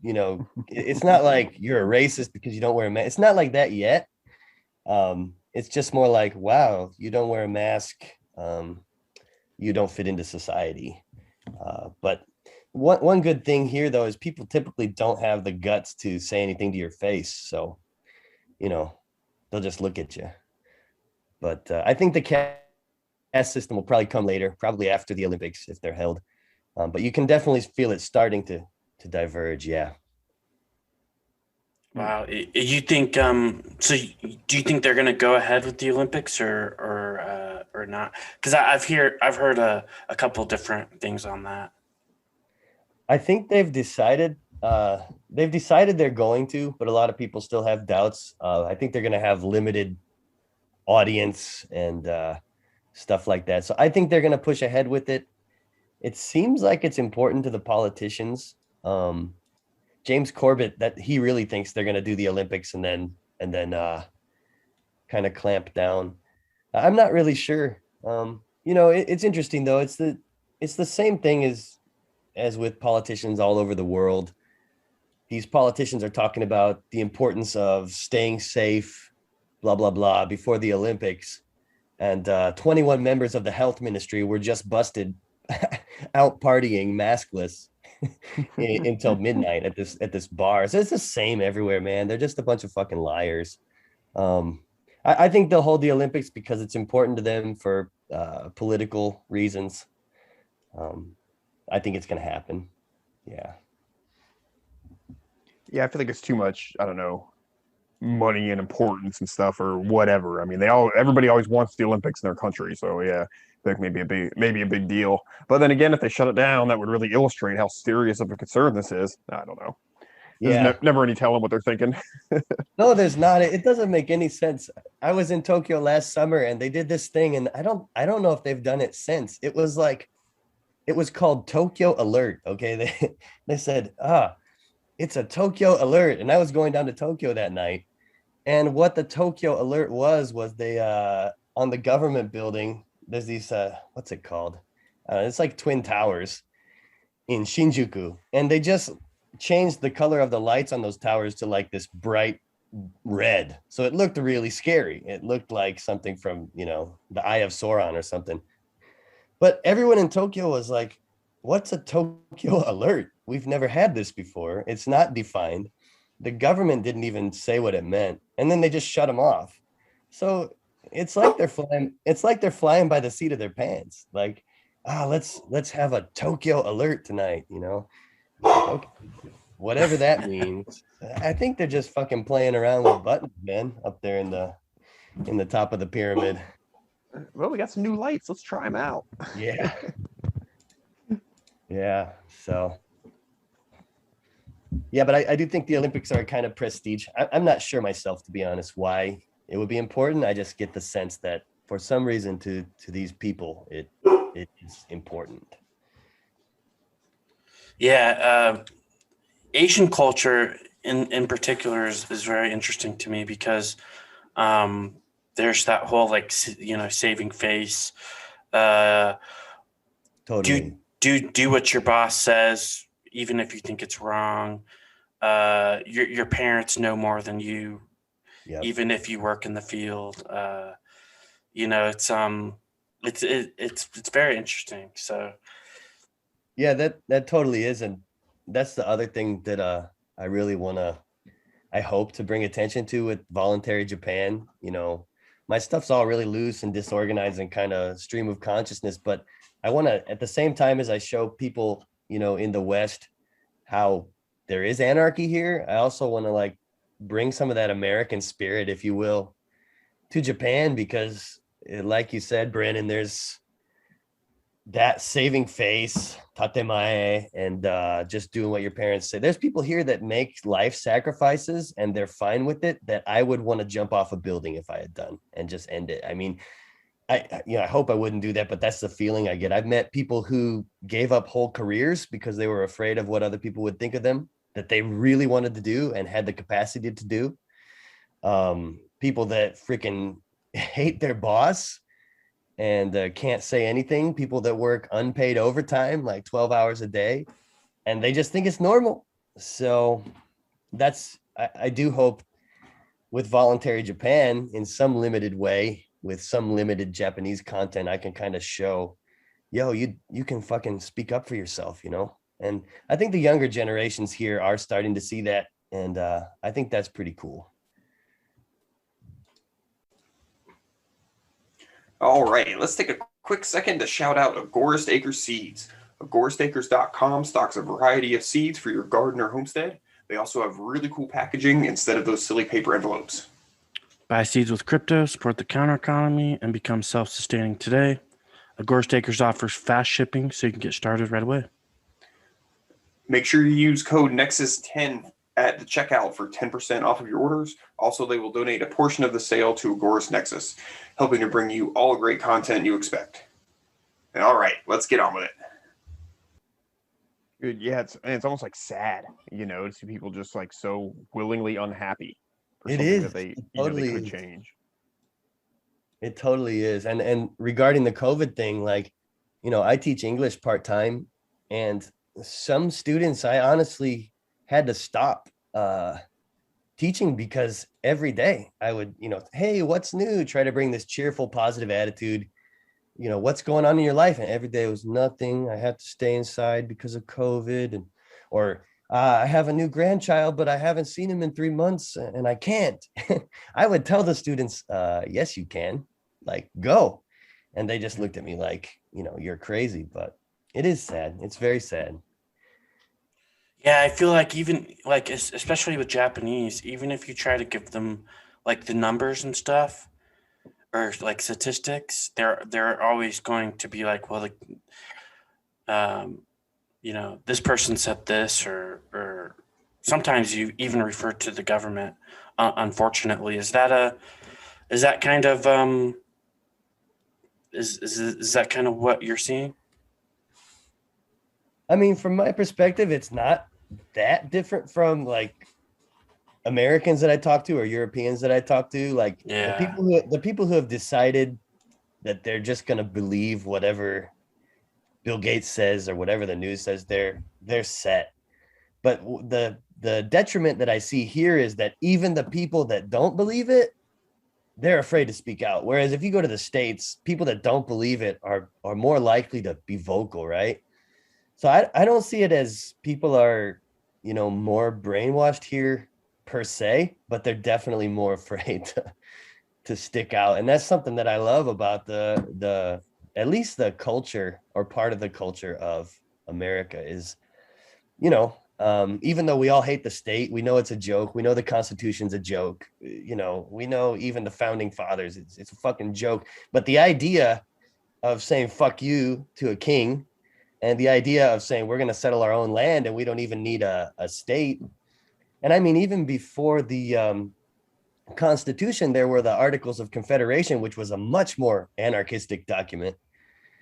It's not like you're a racist because you don't wear a mask. It's not like that yet. It's just more like, wow, you don't wear a mask, you don't fit into society. But one good thing here, though, is people typically don't have the guts to say anything to your face. So, they'll just look at you. But I think the caste system will probably come later, probably after the Olympics if they're held. But you can definitely feel it starting to diverge. Yeah. Wow. You think so do you think they're going to go ahead with the Olympics or not? Because I've heard a couple different things on that. I think they've decided they're going to, but a lot of people still have doubts. I think they're going to have limited audience and stuff like that. So I think they're going to push ahead with it. It seems like it's important to the politicians. James Corbett, that he really thinks they're going to do the Olympics and then kind of clamp down. I'm not really sure. It's interesting though. It's the same thing as with politicians all over the world. These politicians are talking about the importance of staying safe, blah, blah, blah, before the Olympics. And 21 members of the health ministry were just busted out partying maskless until midnight at this bar. So it's the same everywhere, man. They're just a bunch of fucking liars. I think they'll hold the Olympics because it's important to them for political reasons. I think it's going to happen. Yeah. Yeah, I feel like it's too much, I don't know, money and importance and stuff or whatever. I mean, everybody always wants the Olympics in their country. So yeah, I think maybe a big deal. But then again, if they shut it down, that would really illustrate how serious of a concern this is. I don't know. There's never any telling what they're thinking. No, there's not. It doesn't make any sense. I was in Tokyo last summer and they did this thing, and I don't know if they've done it since. It was called Tokyo Alert. Okay. They said, it's a Tokyo Alert. And I was going down to Tokyo that night. And what the Tokyo Alert was they, on the government building, there's these, what's it called? It's like Twin Towers in Shinjuku. And they just changed the color of the lights on those towers to like this bright red. So it looked really scary. It looked like something from, the Eye of Sauron or something. But everyone in Tokyo was like, what's a Tokyo Alert? We've never had this before. It's not defined. The government didn't even say what it meant. And then they just shut them off. So it's like they're flying by the seat of their pants. Like, let's have a Tokyo Alert tonight, Okay. Whatever that means. I think they're just fucking playing around with buttons, man, up there in the top of the pyramid. Well, we got some new lights. Let's try them out. Yeah. Yeah. So. Yeah, but I do think the Olympics are a kind of prestige. I'm not sure myself, to be honest, why it would be important. I just get the sense that for some reason to these people, it is important. Yeah. Asian culture in particular is very interesting to me because There's that whole like saving face. Totally. Do what your boss says, even if you think it's wrong. Your parents know more than you, Yep. even if you work in the field. It's very interesting. So Yeah, that totally is. And that's the other thing that I really I hope to bring attention to with Voluntary Japan. My stuff's all really loose and disorganized and kind of stream of consciousness, but I want to, at the same time as I show people, in the West, how there is anarchy here, I also want to like bring some of that American spirit, if you will, to Japan, because like you said, Brandon, there's that saving face, tatemae, and just doing what your parents say. There's people here that make life sacrifices and they're fine with it, that I would want to jump off a building if I had done and just end it. I mean, I hope I wouldn't do that, but that's the feeling I get. I've met people who gave up whole careers because they were afraid of what other people would think of them, that they really wanted to do and had the capacity to do. People that freaking hate their boss and can't say anything. People that work unpaid overtime, like 12 hours a day, and they just think it's normal. So I do hope with Voluntary Japan, in some limited way, with some limited Japanese content, I can kind of show, you can fucking speak up for yourself, And I think the younger generations here are starting to see that. And I think that's pretty cool. All right, let's take a quick second to shout out Agorist Acres seeds. AgoristAcres.com stocks a variety of seeds for your garden or homestead. They also have really cool packaging instead of those silly paper envelopes. Buy seeds with crypto, support the counter economy, and become self-sustaining today. Agorist Acres offers fast shipping, so you can get started right away. Make sure you use code Nexus10 at the checkout for 10% off of your orders. Also, they will donate a portion of the sale to Agorist Nexus, helping to bring you all the great content you expect. And all right, let's get on with it. Dude, yeah, it's almost like sad, to see people just like so willingly unhappy for It something is. that they Totally they could is. change. It totally is. And regarding the COVID thing, like, I teach English part-time, and some students I honestly had to stop teaching because every day I would, hey, what's new? Try to bring this cheerful, positive attitude. What's going on in your life? And every day was nothing. I had to stay inside because of COVID, or I have a new grandchild, but I haven't seen him in 3 months and I can't. I would tell the students, yes, you can, like, go. And they just looked at me like, you're crazy, but it is sad. It's very sad. Yeah, I feel like even like especially with Japanese, even if you try to give them like the numbers and stuff or like statistics, they're always going to be like, well, this person said this, or sometimes you even refer to the government. Unfortunately, is that kind of is that kind of what you're seeing? I mean, from my perspective, it's not that different from like Americans that I talk to or Europeans that I talk to. Like Yeah. the people who have decided that they're just going to believe whatever Bill Gates says or whatever the news says, they're set. But the detriment that I see here is that even the people that don't believe it, they're afraid to speak out. Whereas if you go to the States, people that don't believe it are more likely to be vocal, right? So I don't see it as people are, more brainwashed here per se, but they're definitely more afraid to stick out. And that's something that I love about the at least the culture or part of the culture of America is, even though we all hate the state, we know it's a joke. We know the Constitution's a joke. We know even the founding fathers, it's a fucking joke. But the idea of saying fuck you to a king, and the idea of saying we're going to settle our own land and we don't even need a state. And I mean, even before the Constitution, there were the Articles of Confederation, which was a much more anarchistic document.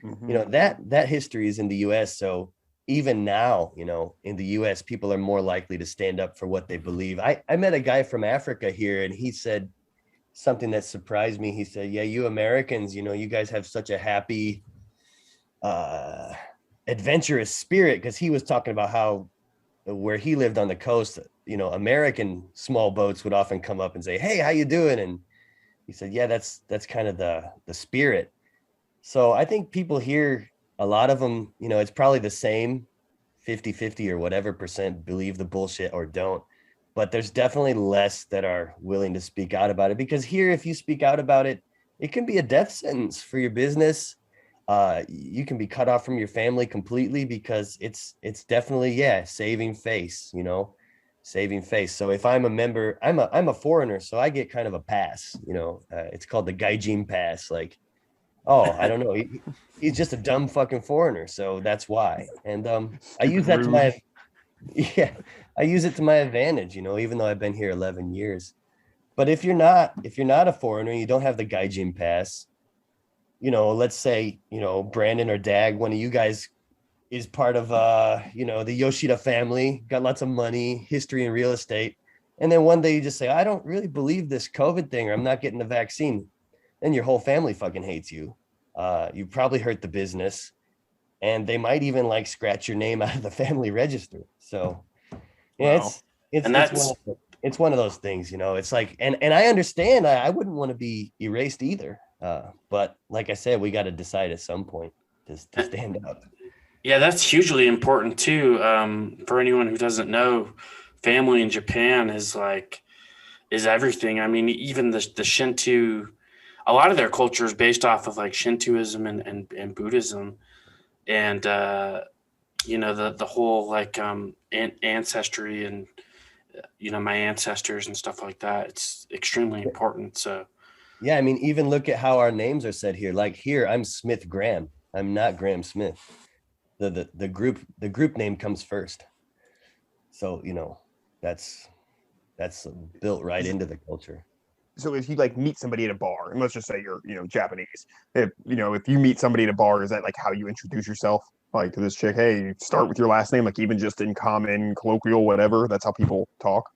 Mhm. That history is in the US. So even now, in the US, people are more likely to stand up for what they believe. I met a guy from Africa here, and he said something that surprised me. He said, yeah, you Americans, you know, you guys have such a happy, adventurous spirit. Because he was talking about how where he lived on the coast, you know, American small boats would often come up and say, hey, how you doing? And he said, yeah, that's kind of the spirit. So I think people here, a lot of them, you know, it's probably the same 50-50 or whatever percent believe the bullshit or don't. But there's definitely less that are willing to speak out about it, because here, if you speak out about it, it can be a death sentence for your business. You can be cut off from your family completely, because it's definitely, yeah, saving face, you know, saving face. So if I'm a member, I'm a foreigner, so I get kind of a pass, you know, it's called the Gaijin pass. Like, oh, I don't know, he's just a dumb fucking foreigner, so that's why. And I use that to my, yeah, I use it to my advantage, you know, even though I've been here 11 years. But if you're not a foreigner, you don't have the Gaijin pass, you know, let's say, you know, Brandon or Dag, one of you guys is part of, you know, the Yoshida family, got lots of money, history in real estate. And then one day you just say, I don't really believe this COVID thing, or I'm not getting the vaccine. Then your whole family fucking hates you. You probably hurt the business, and they might even like scratch your name out of the family register. So yeah, Wow. it's one of those things, you know. It's like, and I understand, I wouldn't want to be erased either. But like I said, we got to decide at some point to stand up. Yeah, that's hugely important too. For anyone who doesn't know, family in Japan is everything. I mean, even the Shinto, a lot of their culture is based off of like Shintoism and Buddhism, and you know, the whole like ancestry and, you know, my ancestors and stuff like that. It's extremely important. So yeah, I mean, even look at how our names are said here. Like here, I'm Smith Graham. I'm not Graham Smith. The group name comes first. So, you know, that's built right into the culture. So if you like meet somebody at a bar, and let's just say you're, you know, Japanese, if you meet somebody at a bar, is that like how you introduce yourself? Like to this chick, hey, you start with your last name, like even just in common, colloquial, whatever. That's how people talk.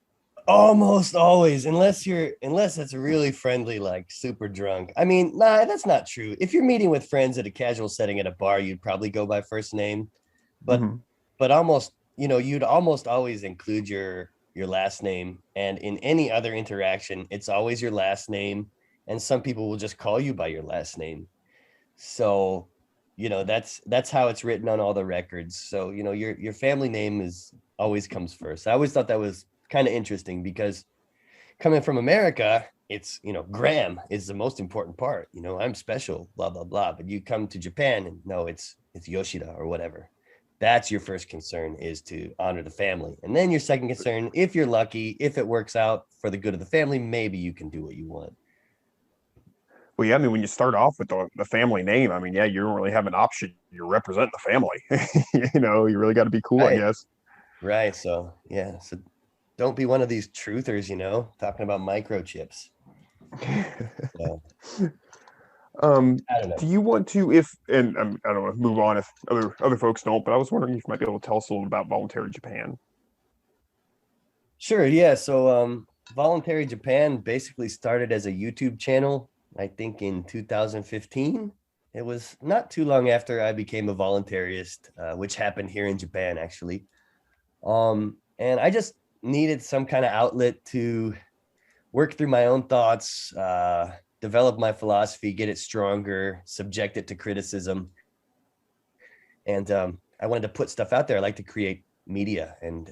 Almost always, unless it's really friendly, like super drunk. I mean, nah, that's not true. If you're meeting with friends at a casual setting at a bar, you'd probably go by first name. But but almost, you know, you'd almost always include your last name. And in any other interaction, it's always your last name. And some people will just call you by your last name. So, you know, that's how it's written on all the records. So, you know, your family name always comes first. I always thought that was kind of interesting, because coming from America, it's, you know, Graham is the most important part. You know, I'm special, blah, blah, blah. But you come to Japan and no, it's Yoshida or whatever. That's your first concern, is to honor the family. And then your second concern, if you're lucky, if it works out for the good of the family, maybe you can do what you want. Well, yeah, I mean, when you start off with the family name, I mean, yeah, you don't really have an option. You're representing the family. You know, you really got to be cool, Right. I guess. Right. So, yeah. So don't be one of these truthers, you know, talking about microchips. So, I don't know. Do you want to, and I don't want to move on if other folks don't, but I was wondering if you might be able to tell us a little about Voluntary Japan. Sure. Yeah. So Voluntary Japan basically started as a YouTube channel, I think in 2015. It was not too long after I became a voluntarist, which happened here in Japan, actually. And I just needed some kind of outlet to work through my own thoughts, develop my philosophy, get it stronger, subject it to criticism. And I wanted to put stuff out there. I like to create media and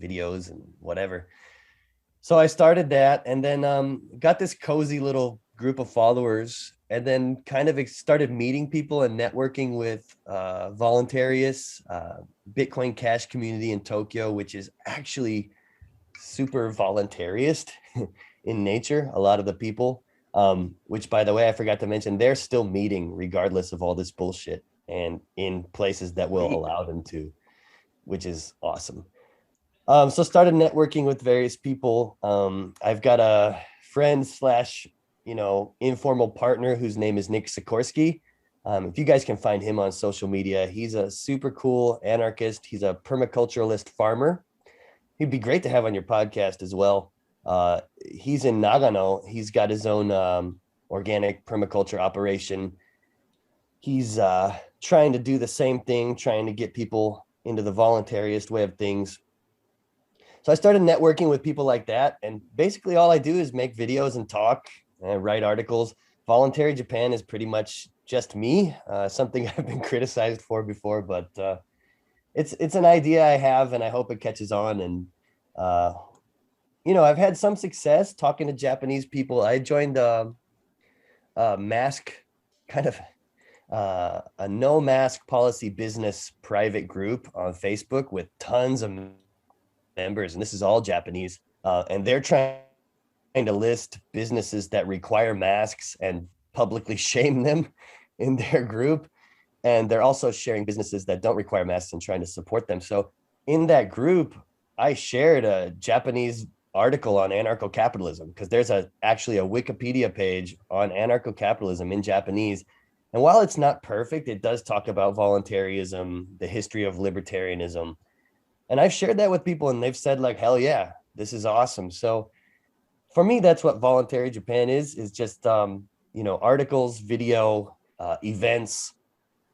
videos and whatever. So I started that, and then got this cozy little group of followers, and then kind of started meeting people and networking with voluntarists, Bitcoin Cash community in Tokyo, which is actually super voluntarist in nature. A lot of the people, which, by the way, I forgot to mention, they're still meeting regardless of all this bullshit, and in places that will allow them to, which is awesome. So started networking with various people. I've got a friend / informal partner whose name is Nick Sikorsky. If you guys can find him on social media, he's a super cool anarchist. He's a permaculturalist farmer. He'd be great to have on your podcast as well. He's in Nagano. He's got his own organic permaculture operation. He's trying to do the same thing, trying to get people into the voluntarist way of things. So I started networking with people like that. And basically all I do is make videos and talk and write articles. Voluntary Japan is pretty much just me, something I've been criticized for before, but it's an idea I have, and I hope it catches on. And I've had some success talking to Japanese people. I joined a mask, kind of a no mask policy business private group on Facebook with tons of members, and this is all Japanese, and they're trying to list businesses that require masks and publicly shame them in their group. And they're also sharing businesses that don't require masks and trying to support them. So in that group, I shared a Japanese article on anarcho-capitalism, because there's actually a Wikipedia page on anarcho-capitalism in Japanese. And while it's not perfect, it does talk about voluntarism, the history of libertarianism. And I've shared that with people, and they've said, like, hell yeah, this is awesome. So for me, that's what Voluntary Japan is just, articles, video, events,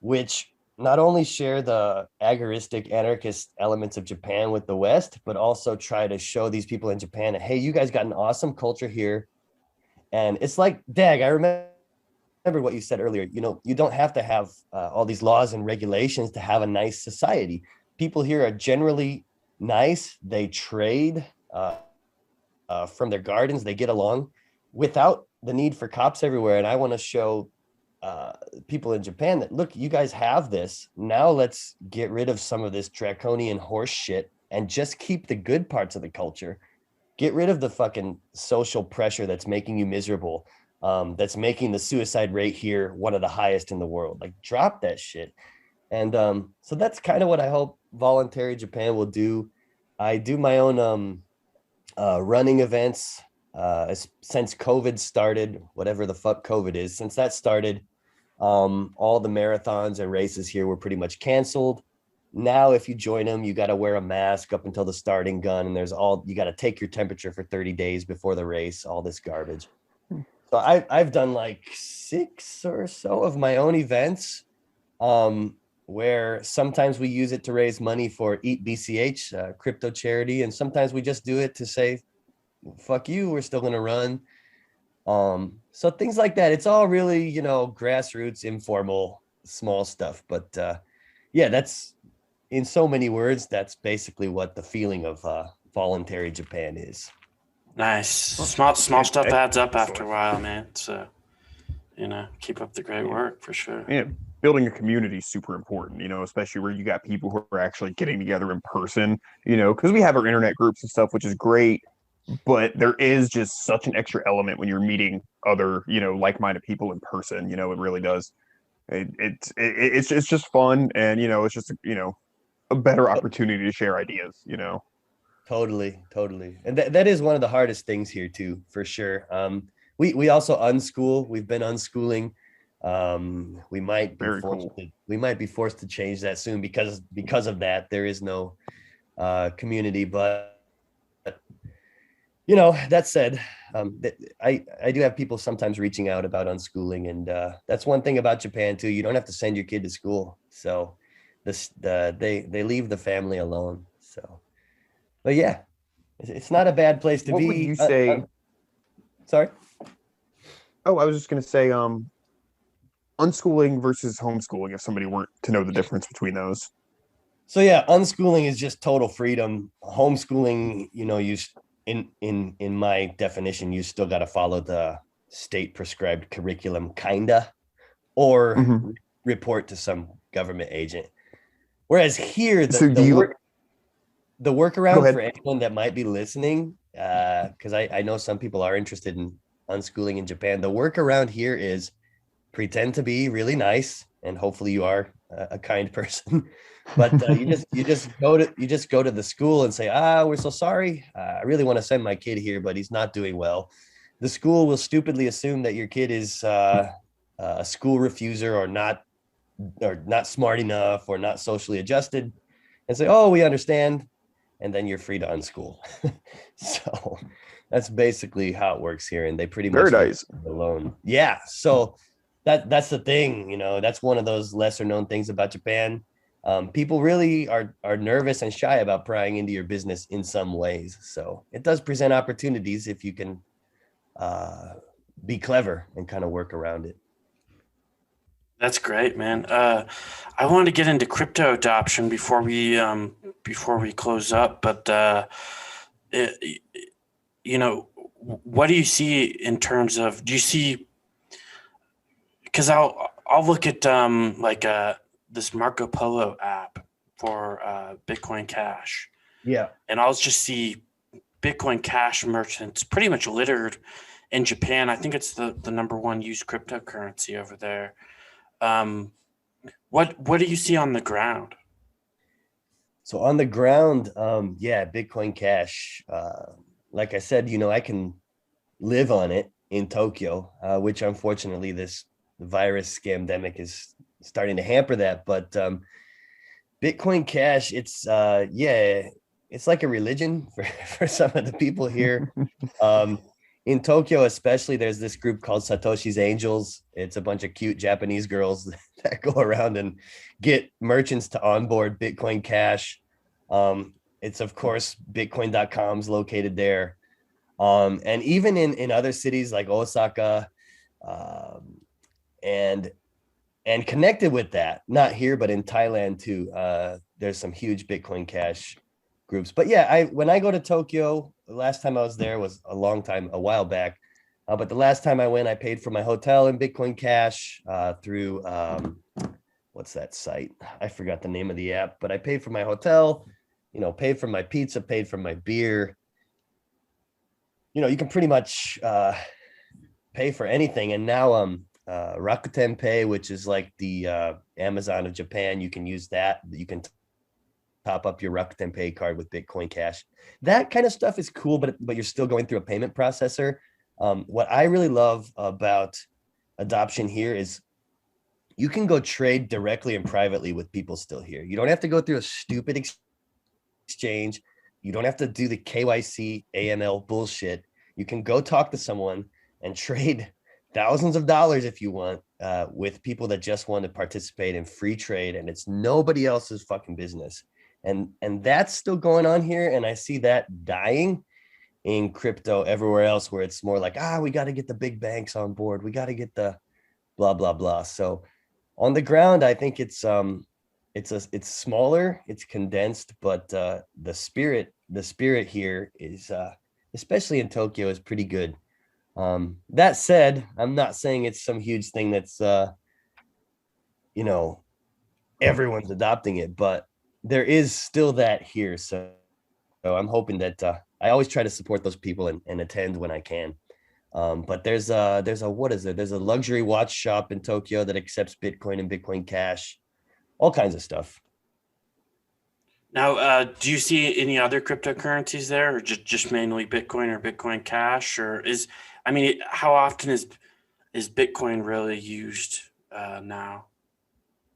which not only share the agoristic anarchist elements of Japan with the West, but also try to show these people in Japan, hey, you guys got an awesome culture here. And it's like, Dag, I remember what you said earlier, you don't have to have all these laws and regulations to have a nice society. People here are generally nice. They trade from their gardens. They get along without the need for cops everywhere. And I want to show people in Japan that, look, you guys have this. Now let's get rid of some of this draconian horse shit and just keep the good parts of the culture. Get rid of the fucking social pressure that's making you miserable, that's making the suicide rate here one of the highest in the world. Like, drop that shit. And so that's kind of what I hope Voluntary Japan will do. I do my own running events since COVID started, whatever the fuck COVID is. Since that started, all the marathons and races here were pretty much canceled. Now, if you join them, you got to wear a mask up until the starting gun, and you got to take your temperature for 30 days before the race, all this garbage. So I've done like 6 or so of my own events, where sometimes we use it to raise money for Eat BCH, crypto charity, and sometimes we just do it to say, fuck you, we're still going to run. So things like that. It's all really, grassroots, informal, small stuff. But yeah, that's, in so many words, that's basically what the feeling of Voluntary Japan is. Nice. Small stuff adds up after a while, man. So, keep up the great work for sure. Yeah, building a community is super important, especially where you got people who are actually getting together in person, because we have our internet groups and stuff, which is great. But there is just such an extra element when you're meeting other, like-minded people in person. It really does. It's just fun, and it's just a better opportunity to share ideas. Totally. And that is one of the hardest things here too, for sure. We also unschool. We've been unschooling. We might be forced to change that soon because of that. There is no community, but that said, I do have people sometimes reaching out about unschooling, and that's one thing about Japan too. You don't have to send your kid to school, so they leave the family alone. So, but yeah, it's not a bad place to be. What would you say? Sorry. Oh, I was just gonna say, unschooling versus homeschooling, if somebody weren't to know the difference between those. So yeah, unschooling is just total freedom. Homeschooling, in my definition, you still got to follow the state prescribed curriculum, kinda, or report to some government agent. Whereas here, the workaround for anyone that might be listening, because I know some people are interested in unschooling in Japan, the workaround here is pretend to be really nice, and hopefully you are a kind person. But you just go to the school and say, we're so sorry. I really want to send my kid here, but he's not doing well. The school will stupidly assume that your kid is a school refuser or not smart enough or not socially adjusted, and say, we understand. And then you're free to unschool. So That's basically how it works here, and they pretty much Paradise. alone. Yeah, so that's the thing, you know, that's one of those lesser known things about Japan. People really are nervous and shy about prying into your business in some ways. So it does present opportunities if you can be clever and kind of work around it. That's great, man. I wanted to get into crypto adoption before we close up, but you know, what do you see in terms of? Do you see? Because I'll look at this Marco Polo app for Bitcoin Cash, Yeah. and I'll just see Bitcoin Cash merchants pretty much littered in Japan. I think it's the number one used cryptocurrency over there. What do you see on the ground? So on the ground, yeah, Bitcoin Cash. Like I said, you know, I can live on it in Tokyo, which unfortunately this virus scamdemic is starting to hamper that. But Bitcoin Cash, it's yeah, it's like a religion for some of the people here. In Tokyo, especially, there's this group called Satoshi's Angels. It's a bunch of cute Japanese girls that go around and get merchants to onboard Bitcoin Cash. It's, of course, Bitcoin.com's located there. And even in other cities like Osaka, and connected with that, not here, but in Thailand too, there's some huge Bitcoin Cash groups. But yeah, when I go to Tokyo, the last time I was there was a while back. But the last time I went, I paid for my hotel in Bitcoin Cash through, what's that site? I forgot the name of the app, but I paid for my hotel, you know, paid for my pizza, paid for my beer. You know, you can pretty much pay for anything. And now Rakuten Pay, which is like the Amazon of Japan, you can use that. You can top up your Rakuten Pay card with Bitcoin Cash. That kind of stuff is cool, but you're still going through a payment processor. What I really love about adoption here is you can go trade directly and privately with people still here. You don't have to go through a stupid exchange. You don't have to do the KYC AML bullshit. You can go talk to someone and trade thousands of dollars if you want with people that just want to participate in free trade, and it's nobody else's fucking business. And that's still going on here, and I see that dying in crypto everywhere else, where it's more like, we got to get the big banks on board, we got to get the blah blah blah. So on the ground, I think it's smaller, it's condensed, but the spirit here is especially in Tokyo is pretty good. That said, I'm not saying it's some huge thing that's you know, everyone's adopting it, but there is still that here. So I'm hoping that I always try to support those people and attend when I can. But there's a what is it? There's a luxury watch shop in Tokyo that accepts Bitcoin and Bitcoin Cash, all kinds of stuff. Now, do you see any other cryptocurrencies there, or just mainly Bitcoin or Bitcoin Cash, or how often is Bitcoin really used now?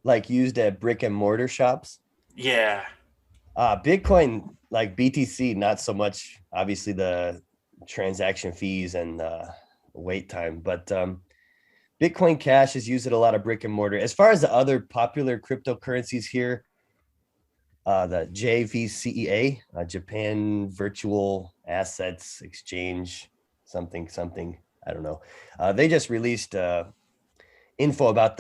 Like used at brick and mortar shops? Yeah. Bitcoin, like BTC, not so much. Obviously, the transaction fees and wait time, but Bitcoin Cash is used at a lot of brick and mortar. As far as the other popular cryptocurrencies here, the JVCEA, Japan Virtual Assets Exchange, something, I don't know. They just released info about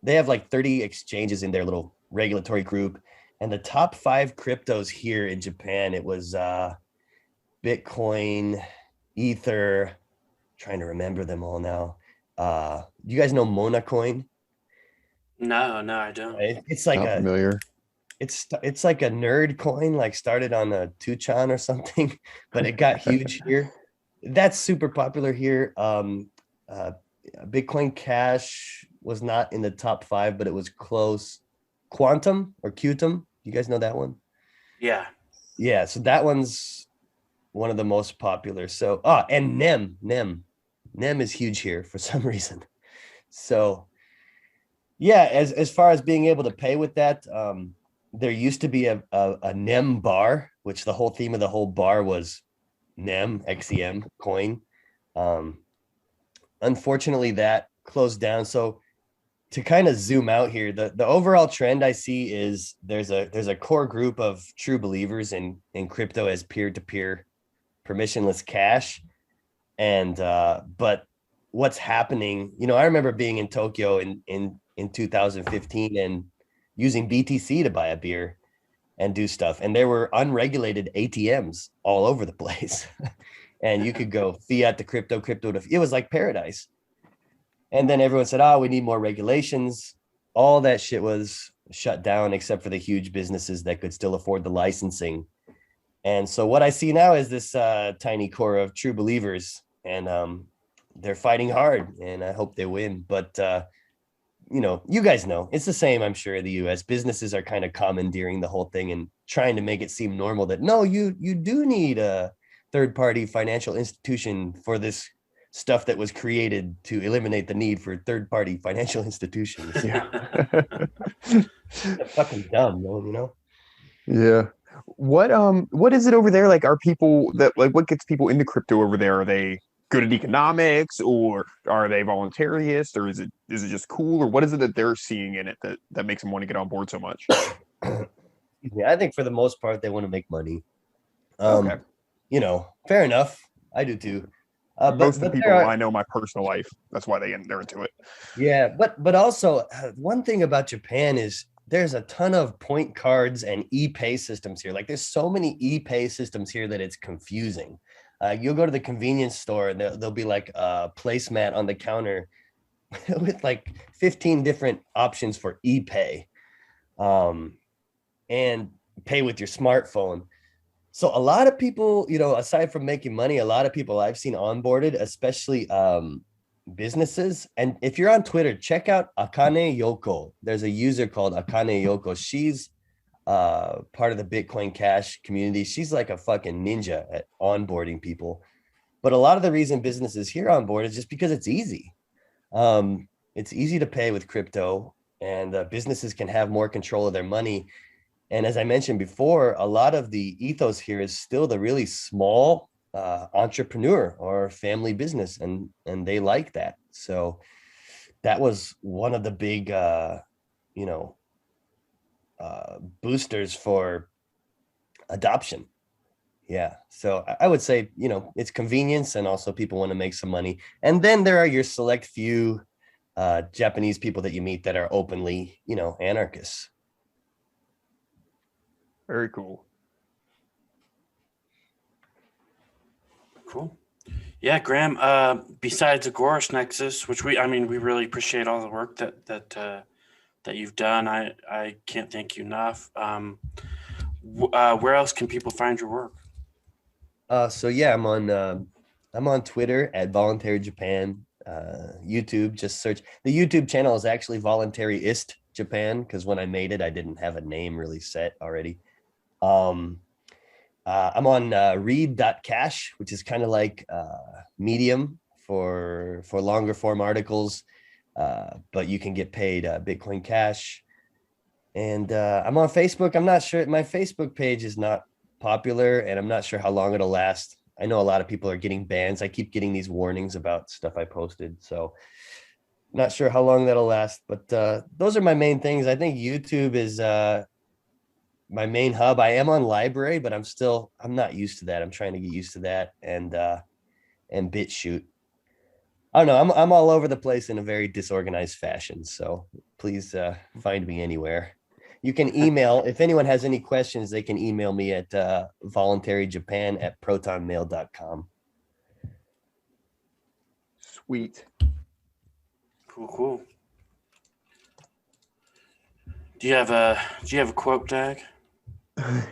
they have like 30 exchanges in their little regulatory group, and the top 5 cryptos here in Japan, it was Bitcoin, Ether, trying to remember them all now. You guys know Mona Coin? No, I don't. It's like Not familiar. It's like a nerd coin, like started on a 2chan or something, but it got huge here. That's super popular here. Bitcoin Cash was not in the top 5, but it was close. Quantum or Qtum, you guys know that one? Yeah. Yeah, so that one's one of the most popular. So and Nem is huge here for some reason. So yeah, as far as being able to pay with that, there used to be a NEM bar, which the whole theme of the whole bar was NEM XEM coin. Unfortunately, that closed down. So to kind of zoom out here, the overall trend I see is there's a core group of true believers in crypto as peer-to-peer permissionless cash. And but what's happening, I remember being in Tokyo in 2015 and using BTC to buy a beer and do stuff. And there were unregulated ATMs all over the place. And you could go fiat to crypto to, it was like paradise. And then everyone said, oh, we need more regulations. All that shit was shut down except for the huge businesses that could still afford the licensing. And so what I see now is this tiny core of true believers, and they're fighting hard, and I hope they win. But, you guys know, it's the same, I'm sure, in the US. Businesses are kind of commandeering the whole thing and trying to make it seem normal that, no, you do need a third-party financial institution for this stuff that was created to eliminate the need for third-party financial institutions. Yeah. Fucking dumb, Yeah. What is it over there? Like, are people that, like, what gets people into crypto over there? Are they good at economics, or are they voluntarist, or is it just cool, or what is it that they're seeing in it that makes them want to get on board so much? Yeah, I think for the most part they want to make money. Okay. Fair enough. I do too. Most of the people I know in my personal life, that's why they're into it. Yeah, but also one thing about Japan is there's a ton of point cards and e-pay systems here. Like, there's so many e-pay systems here that it's confusing. You'll go to the convenience store and there'll be like a placemat on the counter with like 15 different options for e-pay, and pay with your smartphone. So a lot of people, aside from making money, a lot of people I've seen onboarded, especially businesses. And if you're on Twitter, check out Akane Yoko. There's a user called Akane Yoko. She's part of the Bitcoin Cash community. She's like a fucking ninja at onboarding people. But a lot of the reason businesses here on board is just because it's easy. It's easy to pay with crypto, and businesses can have more control of their money. And as I mentioned before, a lot of the ethos here is still the really small entrepreneur or family business, and they like that. So that was one of the big, boosters for adoption. Yeah. So I would say, it's convenience, and also people want to make some money. And then there are your select few Japanese people that you meet that are openly, anarchists. Very cool. Cool. Yeah, Graham, besides Agorist Nexus, which we really appreciate all the work that you've done. I can't thank you enough. Where else can people find your work? So yeah, I'm on Twitter at Voluntary Japan. YouTube, just search. The YouTube channel is actually Voluntaryist Japan, because when I made it, I didn't have a name really set already. I'm on read.cash, which is kind of like Medium for longer form articles, but you can get paid Bitcoin Cash. And I'm on Facebook. I'm not sure. My Facebook page is not popular, and I'm not sure how long it'll last. I know a lot of people are getting bans. I keep getting these warnings about stuff I posted, so not sure how long that'll last. But those are my main things. I think YouTube is my main hub. I am on Library, but I'm not used to that. I'm trying to get used to that, and BitChute. I don't know. I'm all over the place in a very disorganized fashion. So please find me anywhere. You can email, if anyone has any questions, they can email me at voluntaryjapan@protonmail.com. Sweet. Cool. Do you have a quote, Dag?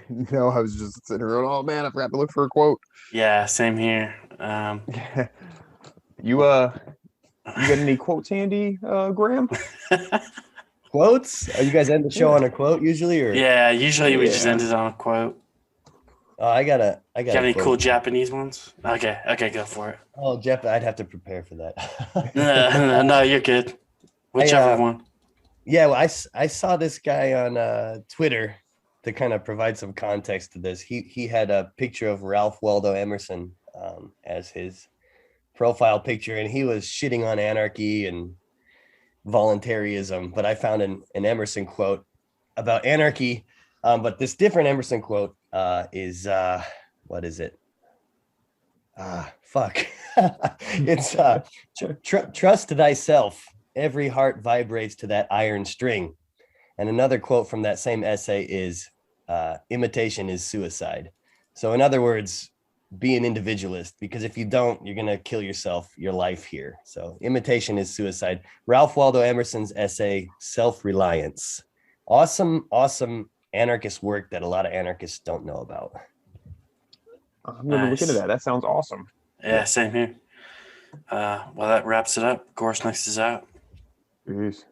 No, I was just sitting here going, oh man, I forgot to look for a quote. Yeah, same here. You got any quotes handy, Graham? Quotes? Are you guys end the show on a quote usually, or? Yeah, usually we just end it on a quote. Oh, I got Got any cool Japanese ones? Okay, go for it. Oh, Jeff, I'd have to prepare for that. No, you're good. Whichever one. Yeah, well, I saw this guy on Twitter to kind of provide some context to this. He had a picture of Ralph Waldo Emerson as his profile picture, and he was shitting on anarchy and voluntarism. But I found an Emerson quote about anarchy. But this different Emerson quote is what is it? Fuck. It's trust thyself. Every heart vibrates to that iron string. And another quote from that same essay is imitation is suicide. So in other words, be an individualist, because if you don't, you're going to kill yourself, your life here. So imitation is suicide. Ralph Waldo Emerson's essay, Self-Reliance. Awesome anarchist work that a lot of anarchists don't know about. I'm going to look into that. That sounds awesome. Yeah, same here. Well, that wraps it up. Agorist Nexus is out. Peace.